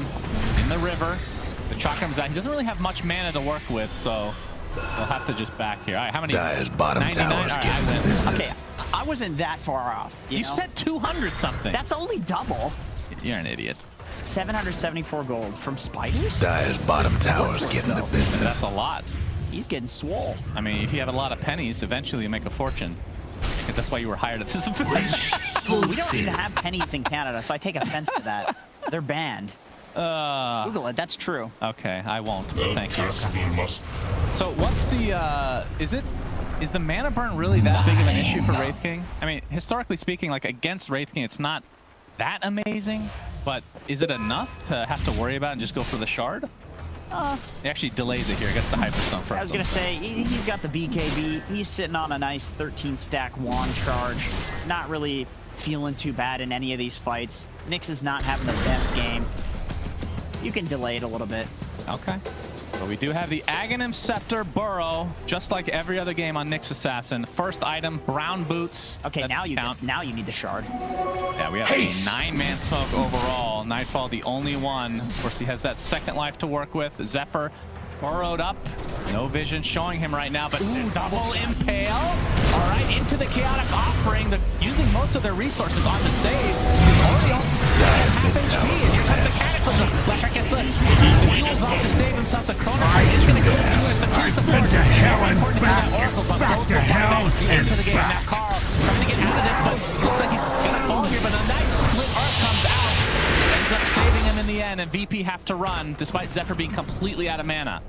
in the river. The Chakram's out. He doesn't really have much mana to work with, so we'll have to just back here. All right, how many? Dire's bottom 99? tower's All right, getting I win. business. Okay, I wasn't that far off. You know? said 200 something. That's only double. You're an idiot. 774 gold from spiders? Dire's bottom tower's getting the That's business. a lot. He's getting swole. I mean, if you have a lot of pennies, eventually you make a fortune. And that's why you were hired at this event. We don't even have pennies in Canada, so I take offense to that. They're banned. Google it. That's true. Okay, I won't. Thank you. So what's the is the mana burn really that big of an issue for Wraith King? I mean, historically speaking, like against Wraith King, it's not that amazing, but is it enough to have to worry about and just go for the shard? He actually delays it here. He gets the Hyperstone first. I was gonna say he's got the BKB. He's sitting on a nice 13 stack wand charge. Not really feeling too bad in any of these fights. Nyx is not having the best game. You can delay it a little bit. Okay. But we do have the Aghanim Scepter Burrow, just like every other game on Nyx Assassin. First item, brown boots. Okay, That now you count. need the shard. Yeah, we have a 9-man smoke overall. Nightfall, the only one. Of course, he has that second life to work with. Zephyr burrowed up. No vision showing him right now, but double impale. All right, into the Chaotic Offering. They're using most of their resources on the save. He's already on half HP, and here comes the Cataclysm. Flashback gets lit. He heals off to save himself. The Chronos is going to go into it. The two supports. Very important to get that Oracle, but both are into the game. Now Carl trying to get out of this, but looks like he's going to fall here, but a nice split arc comes out. Ends up saving him in the end, and VP have to run, despite Zephyr being completely out of mana.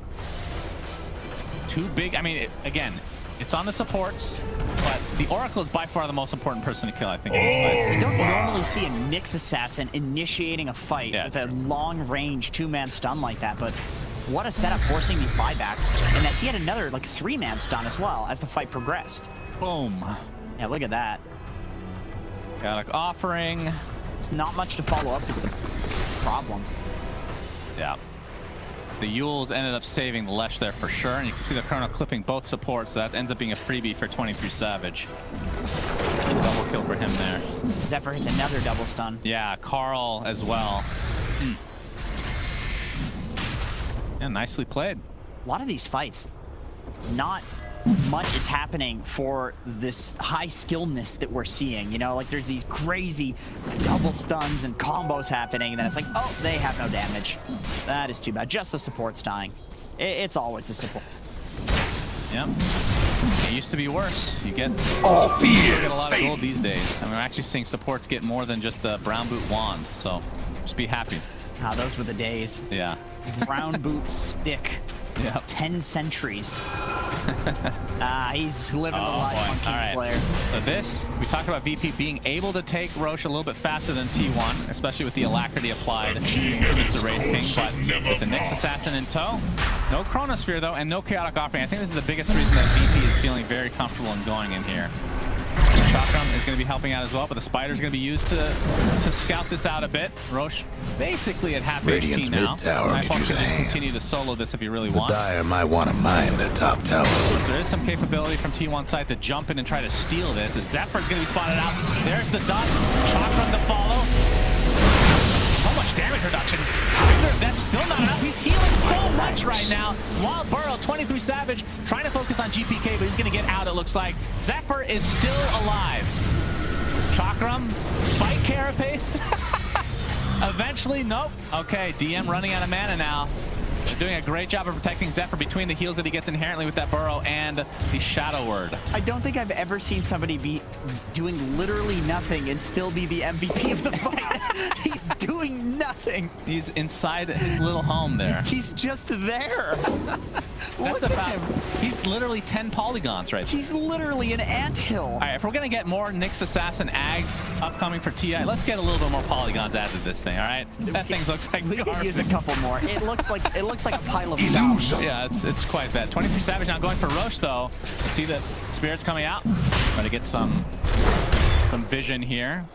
Too big. I mean, again, it's on the supports, but the Oracle is by far the most important person to kill, I think, in these fights. You don't normally see a Nyx assassin initiating a fight with a long-range 2-man stun like that, but what a setup forcing these buybacks, and that he had another like 3-man stun as well as the fight progressed. Boom. Yeah, look at that. Chaotic Offering. There's not much to follow up is the problem. Yeah. The Yules ended up saving the Lesh there for sure, and you can see the Chrono clipping both supports, so that ends up being a freebie for 23 Savage. Double kill for him there. Zephyr hits another double stun. Yeah, Carl as well. Yeah, nicely played. A lot of these fights, not much is happening for this high skillness that we're seeing. You know, like there's these crazy double stuns and combos happening, and then it's like, oh, they have no damage. That is too bad. Just the support's dying. It's always the support. Yep. It used to be worse. You get, All fear you get a is lot of gold fading. these days. I mean, we're actually seeing supports get more than just a brown boot wand. So just be happy. Ah, those were the days. Yeah. Brown boot stick. Yep. 10 centuries. He's living the Oh, life boy. on Kingslayer. So this, we talked about VP being able to take Roche a little bit faster than T1, especially with the alacrity applied against the Wraith King, but with the Nyx Assassin in tow, no Chronosphere though, and no Chaotic Offering. I think this is the biggest reason that VP is feeling very comfortable in going in here. Chakram is going to be helping out as well, but the Spider's going to be used to scout this out a bit. Roche basically at half Radiant's HP now. mid-tower Might could want use to a just hand. continue to solo this if he really The wants. Dire might want to mine their top tower. So there is some capability from T1 side to jump in and try to steal this. As Zephyr's going to be spotted out. There's the dust. Chakram to follow. So much damage reduction. That's still not enough. He's healing so much right now. While Burrow, 23 Savage, trying to focus on GPK, but he's going to get out, it looks like. Zephyr is still alive. Chakram, Spike Carapace. Eventually, nope. Okay, DM running out of mana now. They're doing a great job of protecting Zephyr between the heals that he gets inherently with that Burrow and the Shadow Word. I don't think I've ever seen somebody be doing literally nothing and still be the MVP of the fight. He's doing nothing. He's inside his little home there. He's just there. That's about, he's literally 10 polygons right there. He's literally an anthill. All right, if we're gonna get more Nyx Assassin Ags upcoming for TI, let's get a little bit more polygons added to this thing, all right? That thing looks like We could use a couple more. It looks like a pile of stuff. Illusion. Yeah, it's quite bad. 23 Savage now going for Roche though. See the spirits coming out. Try to get some vision here.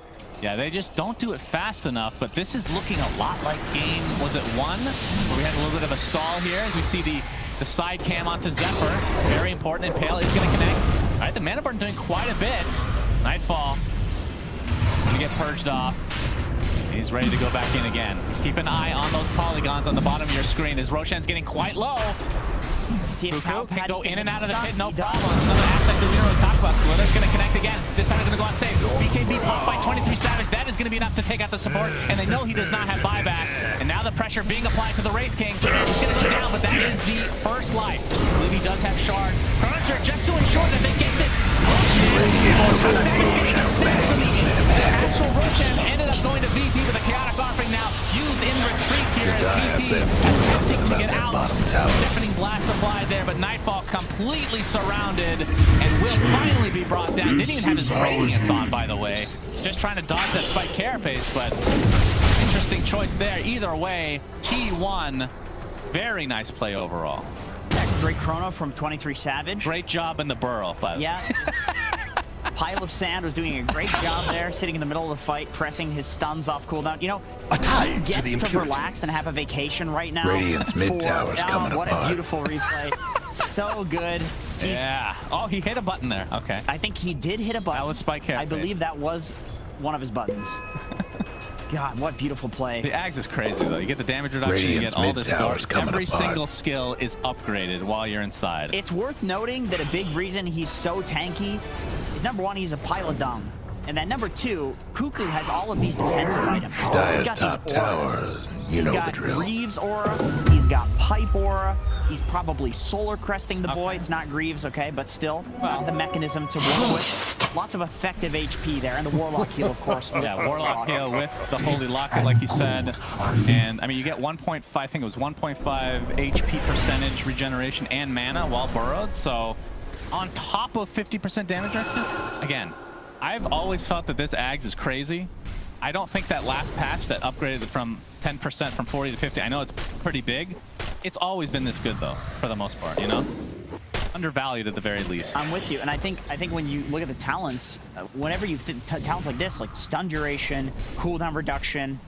Yeah, they just don't do it fast enough, but this is looking a lot like game, was it 1? Where we had a little bit of a stall here as we see the side cam onto Zephyr. Very important, and Pale is going to connect. All right, the mana burn doing quite a bit. Nightfall going to get purged off. He's ready to go back in again. Keep an eye on those polygons on the bottom of your screen as Roshan's getting quite low. See if Cuckoo can go in and out of the pit, no He does. problem. It's another aspect that we don't really talk about. Splitter's going to connect again. This time they're going to go on safe. BKB popped by 23 Savage. That is going to be enough to take out the support, and they know he does not have buyback. And now the pressure being applied to the Wraith King. It's going to go down, but that is the first life. I believe he does have Shard. Cruncher just to ensure that they get this. Actual Roshan ended up going to VP with a chaotic offering now. Used in retreat here as VP attempting to get out. Deafening blast applied there, but Nightfall completely surrounded and will finally be brought down. Didn't even have his Radiance on, by the way. Just trying to dodge that Spike Carapace, but interesting choice there. Either way, T1, very nice play overall. Yeah, great chrono from 23 Savage. Great job in the Burrow, but Yeah. Pile of Sand was doing a great job there, sitting in the middle of the fight, pressing his stuns off cooldown. You know, A tide he to gets the to impurities. relax and have a vacation right now. Radiant's mid-tower's coming What apart. a beautiful replay. So good. yeah. Oh, he hit a button there. Okay. I think he did hit a button. That was Spike Carapace. I believe that was one of his buttons. God, what beautiful play. The Ags is crazy though. You get the damage reduction, Radiant's you get all this mid-tower's guard. coming Every apart. single skill is upgraded while you're inside. It's worth noting that a big reason he's so tanky is number one, he's a pile of dung. And then number two, Cuckoo has all of these defensive items. Dire's He's got top these auras. tower, you He's know got the drill. Greaves aura, he's got Pipe aura, he's probably solar cresting the boy. Okay. It's not Greaves, okay, but still, Well. the mechanism to work with. Lots of effective HP there, and the Warlock heal, of course. Yeah, Warlock heal with the Holy Locket, like you said. And, I mean, you get 1.5, I think it was 1.5 HP percentage regeneration and mana while burrowed. So, on top of 50% damage reduction, again, I've always thought that this Ags is crazy. I don't think that last patch that upgraded it from 10% from 40 to 50, I know it's pretty big. It's always been this good, though, for the most part, you know? Undervalued at the very least. I'm with you, and I think when you look at the talents, whenever you talents like this, like stun duration, cooldown reduction,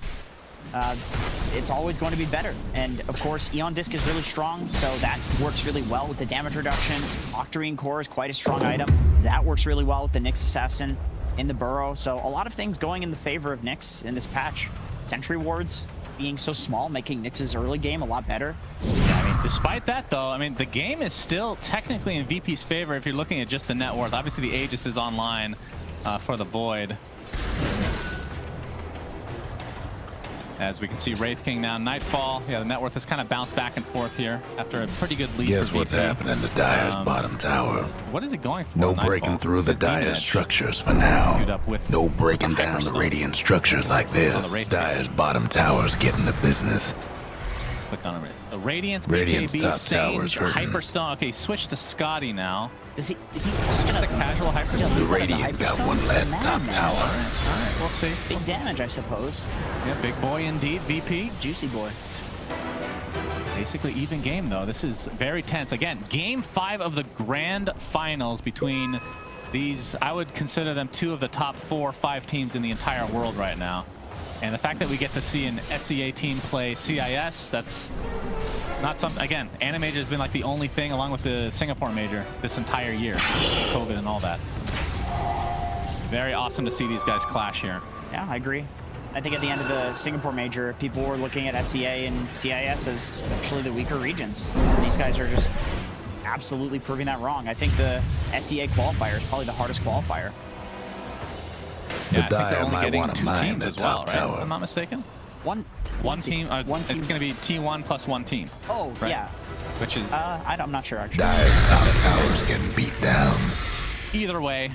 it's always going to be better. And of course, Eon Disc is really strong, so that works really well with the damage reduction. Octarine Core is quite a strong item. That works really well with the Nyx Assassin in the Burrow. So a lot of things going in the favor of Nyx in this patch. Sentry wards being so small, making Nyx's early game a lot better. Yeah, I mean, Despite that, though, I mean, the game is still technically in VP's favor if you're looking at just the net worth. Obviously, the Aegis is online for the Void. As we can see, Wraith King now, Nightfall. Yeah, the net worth has kind of bounced back and forth here after a pretty good lead. Guess for what's VP. happening to Dire's bottom tower? What is he going for? No Nightfall? breaking through the His Demon Dire Edge. structures for now. Queued up with No breaking the down the Hyperstone. Radiant structures like this. Oh, the Wraith Dire's bottom tower's getting the business. Click on it. The Radiance, Radiant's BKB, top tower's Sage, hurting. Hyperstone. Okay, switch to Scotty now. Is he just Just gonna a casual Hyperstone. The Radiant got one less top tower. All right, we'll see. big damage, I suppose. Yeah, big boy indeed, VP. Juicy boy. Basically even game, though. This is very tense. Again, game 5 of the grand finals between these, I would consider them 2 of the top 4 or 5 teams in the entire world right now. And the fact that we get to see an SEA team play CIS, that's not something, again, Anna Major has been like the only thing, along with the Singapore Major, this entire year, COVID and all that. Very awesome to see these guys clash here. Yeah, I agree. I think at the end of the Singapore Major, people were looking at SEA and CIS as actually the weaker regions. These guys are just absolutely proving that wrong. I think the SEA qualifier is probably the hardest qualifier. The Yeah, I think they're Dire only might getting want to 2 mine teams the as well, top right? If tower. I'm not mistaken. One Team. It's going to be T1 plus 1 team. Oh, right? yeah. Which is I'm not sure, actually. Dire's top tower's getting beat down. either way.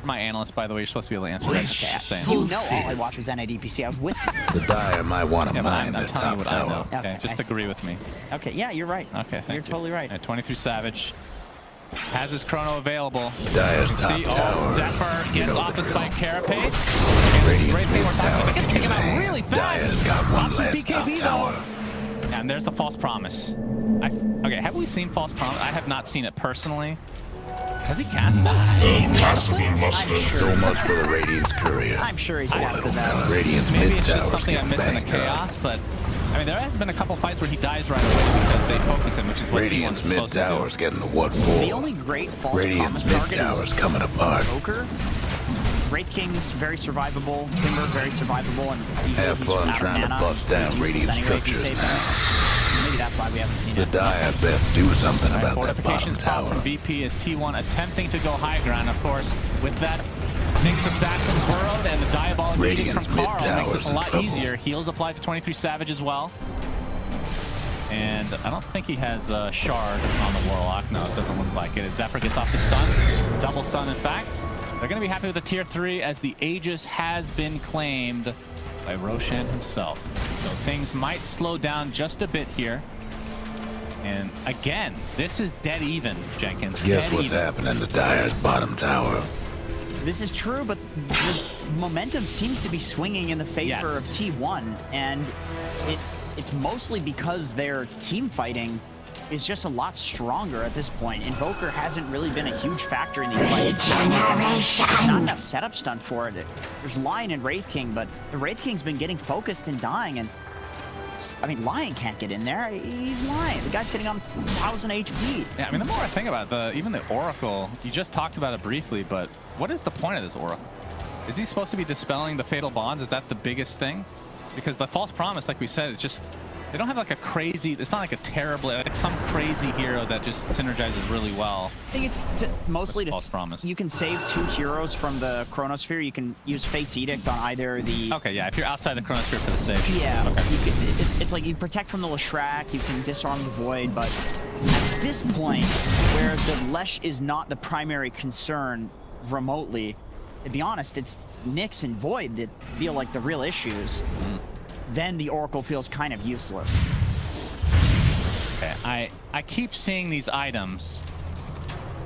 My analyst, by the way, you're supposed to be able to answer that. Just saying. You know all I watch was NADPC. I was with you. The Dire might want to Yeah, but mine I'm their telling you top what I know. tower. Okay, Okay, just I see. agree with me. Okay, yeah, you're right. Okay, thank You're you. totally right. All 23 Savage has his chrono available. Dire's top See, tower. Zephyr You gets know off the the drill. spike carapace. Radiant's Great thing we're mid talking tower about. can Take use him a out hand. really fast. Dire's got one Drops the less top BKB tower. though. And there's the false promise. Okay, have we seen false promise? I have not seen it personally. Has he cast this? So much for the Radiant's courier. I'm sure he's Poor casted little that. fella. Radiant's Maybe mid it's just tower's something I getting missed in the banged up. chaos, but I mean, there has been a couple fights where he dies right away because they focus him, which is what T1's Radiant's mid supposed to do. tower's getting the what The for. only great false Radiant's promise mid target tower's is coming apart. Joker. Wraith King's very survivable. Timber very survivable, and Have he's fun just out of trying to mana. bust down He's useless Radiant anyway if you structures save him. Maybe that's why we haven't seen The it. Dire best do something Right, about that bottom fortifications pop tower. from VP as T1 attempting to go high ground, of course. With that, Nyx Assassin burrowed and the Diabolic Edict Radiant's from mid Carl makes tower's this a in lot trouble. easier. Heals applied to 23 Savage as well. And I don't think he has a shard on the Warlock. No, it doesn't look like it. As Zephyr gets off the stun. Double stun, in fact. They're going to be happy with the tier 3 as the Aegis has been claimed by Roshan himself. So things might slow down just a bit here. And again, this is dead even, Jenkins. Guess Dead what's even. happening to Dire's bottom tower? This is true, but the momentum seems to be swinging in the favor Yes. of T1, and it's mostly because their team fighting is just a lot stronger at this point. Invoker hasn't really been a huge factor in these fights. There's not enough setup stun for it. There's Lion and Wraith King, but the Wraith King's been getting focused and dying, and I mean, Lion can't get in there. He's Lion. The guy's sitting on 1,000 HP. Yeah, I mean, the more I think about it, even the Oracle, you just talked about it briefly, but what is the point of this Oracle? Is he supposed to be dispelling the Fatal Bonds? Is that the biggest thing? Because the False Promise, like we said, it's just, they don't have like a crazy, it's not like a terrible, like some crazy hero that just synergizes really well. I think it's mostly False Promise. You can save 2 heroes from the Chronosphere. You can use Fate's Edict on either the... Okay, yeah, if you're outside the Chronosphere for the save. Yeah, Okay. it's like you protect from the Leshrac, you can disarm the Void, but at this point, where the Lesh is not the primary concern remotely, to be honest, it's Nyx and Void that feel like the real issues. Then the Oracle feels kind of useless. Okay, I keep seeing these items.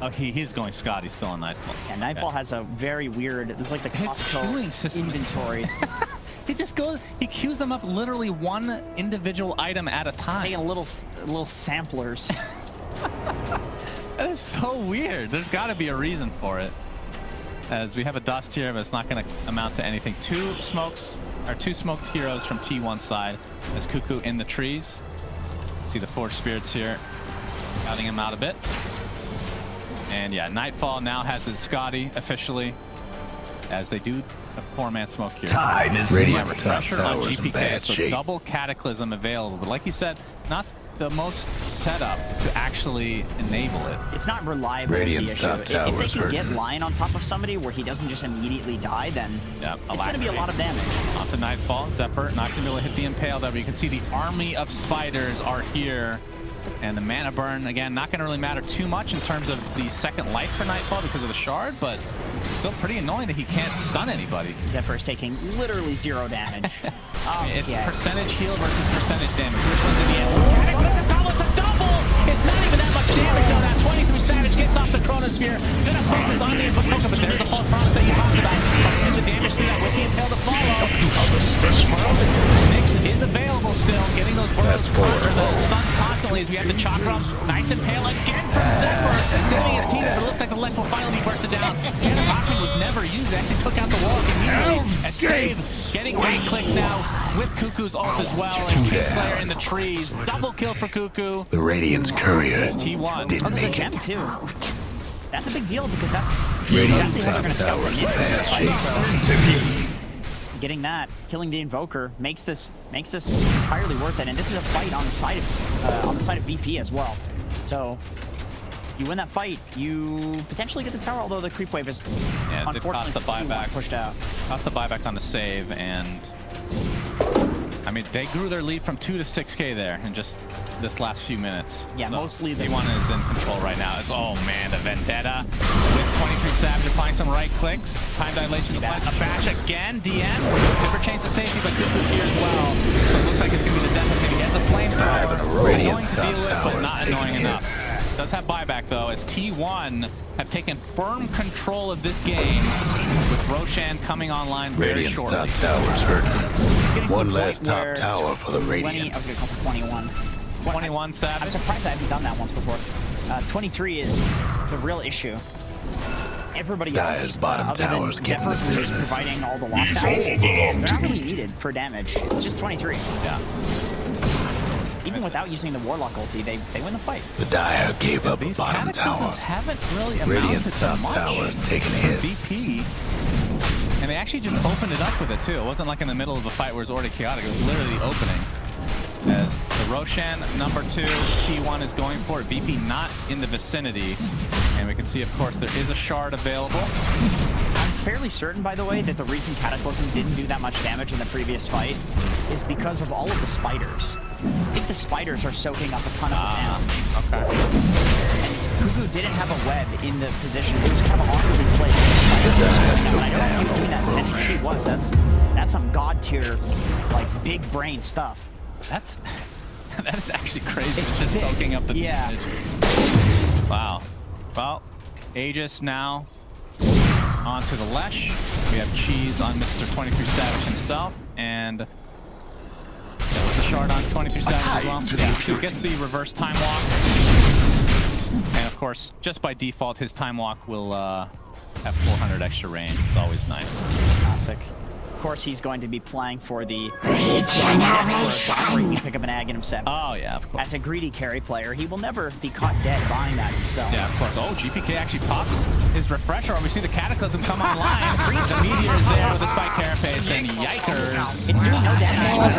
Oh, he's going Scott. He's still on Nightfall. And Nightfall has a very weird, it's like the queuing Costco system is- inventory. He just goes, he queues them up literally one individual item at a time. Taking little samplers. That is so weird. There's got to be a reason for it. As we have a dust here, but it's not going to amount to anything. Two smoked heroes from T1 side. As Cuckoo in the trees. See the Forged Spirits here, scouting him out a bit. And yeah, Nightfall now has his Scotty officially, as they do a 4-man smoke here. Radiant's top Pressure on tower's in GPK, bad so shape. double Cataclysm available. But like you said, not the most setup to actually enable it. It's not reliable is Radiant's the top issue. tower If is they can get hurting. Lion on top of somebody where he doesn't just immediately die, then Yep, it's going to be a lot of damage. Onto Nightfall. Zephyr not going to be able to hit the Impale though, but you can see the army of spiders are here. And the mana burn, again, not going to really matter too much in terms of the second life for Nightfall because of the shard, but still pretty annoying that he can't stun anybody. Zephyr is taking literally 0 damage. It's yeah. percentage heal versus percentage damage. Which one's in the end? It's a double! It's not even that much damage though. That 23 Savage gets off the Chronosphere. Gonna focus on the Invocation, but there's the false promise that you talked about. Here's the damage to that with the Impale to follow. Mix is available still, getting those bursts stuns constantly as we have the Chakra. Nice Impale again from Zephyr. Saving his team, but it looks like the Ledge will finally be bursted down. Cannon Option was never used, actually took out the walls immediately. As Saves getting right click now with Cuckoo's ult as well. And Kingslayer in the trees. Double kill for Cuckoo. The Radiant's courier T1. didn't That's a make it. gem too. That's a big deal because that's Radiant's exactly how they're top going to tower scout is the bad Nix. shape. Getting that, killing the Invoker makes this entirely worth it. And this is a fight on the side of VP as well. So you win that fight, you potentially get the tower. Although the creep wave is They've cost the buyback. pushed out. Cost the buyback on the save, and I mean they grew their lead from 2 to 6K there in just this last few minutes. Yeah, So mostly the T1 is in control right now. It's, oh man, the Vendetta with 23 Savage applying some right clicks. Time dilation applies. A bash again. DM. Pipper chains to safety, but Cuckoo's here as well. So it looks like it's going to be the death of him. He has the flamethrower. Radiant's Annoying to top deal with, tower but is not taking annoying hits. enough. Does have buyback though, as T1 have taken firm control of this game with Roshan coming online very Radiant's shortly. top tower's hurting. Getting to One the less point top where tower for the 20, Radiant. I was going to call for 21. 21 I'm Savage. surprised I haven't done that once before. 23 is the real issue. Everybody Dire's else, bottom other than tower's getting Zephyr, the who is business. providing all the lockdowns, they're not really needed for damage. It's just 23. Yeah. Even without using the Warlock ulti, they win the fight. The Dire gave up a These bottom tower. cataclysms haven't really amounted Radiant's to top much. tower is taking hits. VP. And they actually just opened it up with it too. It wasn't like in the middle of a fight where it was already chaotic. It was literally the opening. As the Roshan number 2, T1 is going for it. VP not in the vicinity. And we can see, of course, there is a shard available. I'm fairly certain, by the way, that the reason Cataclysm didn't do that much damage in the previous fight is because of all of the spiders. I think the spiders are soaking up a ton of the damage. Okay. And Cuckoo didn't have a web in the position. It was kind of awkwardly placed. The spiders were soaking up, and I don't know if he was doing that intentionally. If he was, that's some god tier, like big brain stuff. That is actually crazy. It's just soaking up the damage. Wow. Well, Aegis now onto the Lesh. We have Cheese on Mr. 23 Savage himself, and the shard on 23 Savage as well. Yeah, so he gets the reverse time walk. And of course, just by default, his time walk will have 400 extra range. It's always nice. Classic. Of course, he's going to be playing for the where he can pick up an Ag in himself. Oh yeah, of course. As a greedy carry player, he will never be caught dead buying that himself. Yeah, of course. Oh, GPK actually pops his refresher. We see the Cataclysm come online. The Meteor is there with the Spike Carapace, and yikers. It's doing no damage.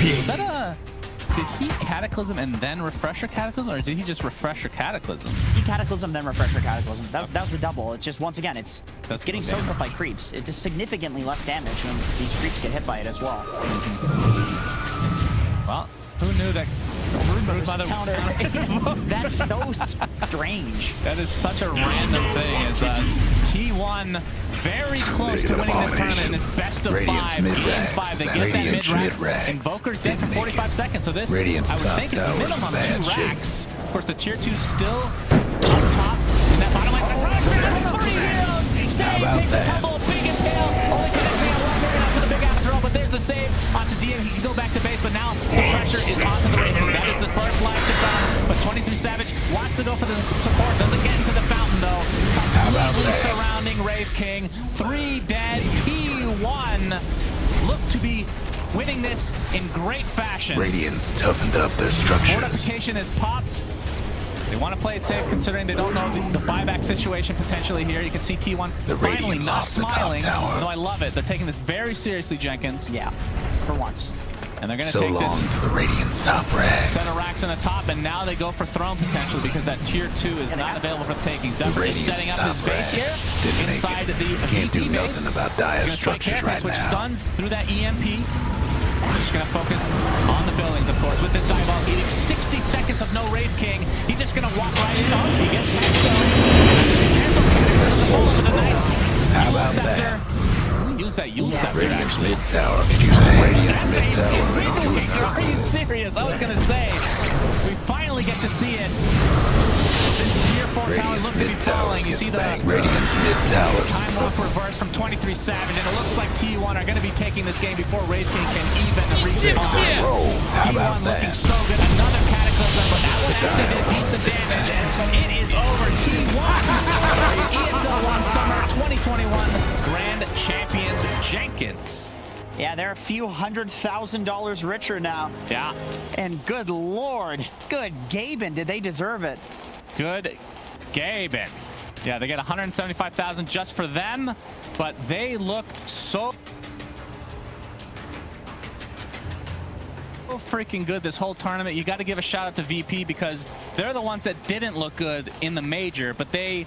Is that a... Did he Cataclysm and then Refresher Cataclysm, or did he just Refresher Cataclysm? He Cataclysm, then Refresher Cataclysm. That was the double. It's just, once again, it's getting soaked up by creeps. It does significantly less damage when these creeps get hit by it as well. Well, who knew that? Counter. That's so strange. That is such a random thing. As T1 very close to winning this tournament in this best of 5, game 5. They get that mid-rack. Invoker's dead for 45 seconds. So this, I would think, is a minimum 2 racks. Of course, the tier 2 still on top. In that bottom line, 3 heals. Saves, takes a tumble, big impale. Only connecting on one out to the big after all, but there's the save onto DM. He can go back to base, but now the pressure is onto the Raven. That is the first life to come. But 23 Savage wants to go for the support. Doesn't get into the fountain, though. Completely surrounding Wraith King. 3 dead. T1 look to be winning this in great fashion. Radiant's toughened up their structures. Fortification is popped. They want to play it safe, considering they don't know the buyback situation potentially here. You can see T1 finally not smiling, though I love it. They're taking this very seriously, Jenkins. Yeah, for once. And they're going to So take long this to the Radiant's top rags. set of racks on the top, and now they go for throne potential because that tier 2 is not available for the taking. Zephyr just setting up his base here inside the Can't do VP base. nothing about He's dire gonna strike structures Carapace, right which now. stuns through that EMP. We're just going to focus on the buildings, of course, with this dive eating 60 seconds of no Raid King. He's just going to walk right in. Oh, he gets How about that? Use that Yule Scepter, Radiant's actually. mid tower. Could use a Radiant's mid tower. Are you serious? I was going to say, we finally get to see it. Since tier 4 tower Radiant's looked to be mid tower. falling, you see the Radiant's mid tower. time walk reverse from 23 Savage, and it looks like T1 are going to be taking this game before Raid King can even respawn. How about T1 looking that? so good. Another Cataclysm, but that one actually did decent damage. It is over. T1 ESL 1 Summer 2021 Grand Champions Jenkins. Yeah, they're a few $100,000 richer now. Yeah. And good lord, good Gaben, did they deserve it? Good Gaben. Yeah, they get 175,000 just for them, but they looked so freaking good this whole tournament. You got to give a shout out to VP because they're the ones that didn't look good in the major, but they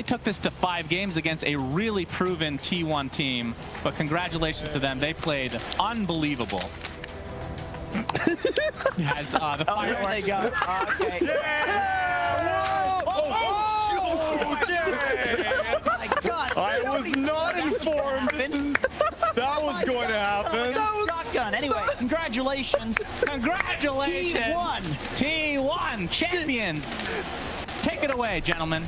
took this to 5 games against a really proven T1 team. But congratulations to them. They played unbelievable. As the Oh, there they fireworks. go. Okay. My God. I was not informed that was going to happen. Shotgun. Anyway, congratulations. Congratulations! T1 champions! Take it away, gentlemen.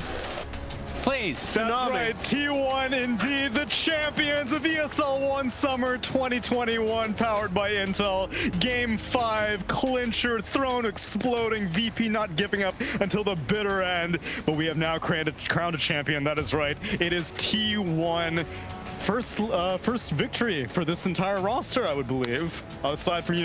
Please. That's right, T1 indeed the champions of ESL 1 Summer 2021, powered by Intel. Game 5, clincher, throne exploding, VP not giving up until the bitter end. But we have now crowned a champion, that is right. It is T1. First victory for this entire roster, I would believe. Aside from,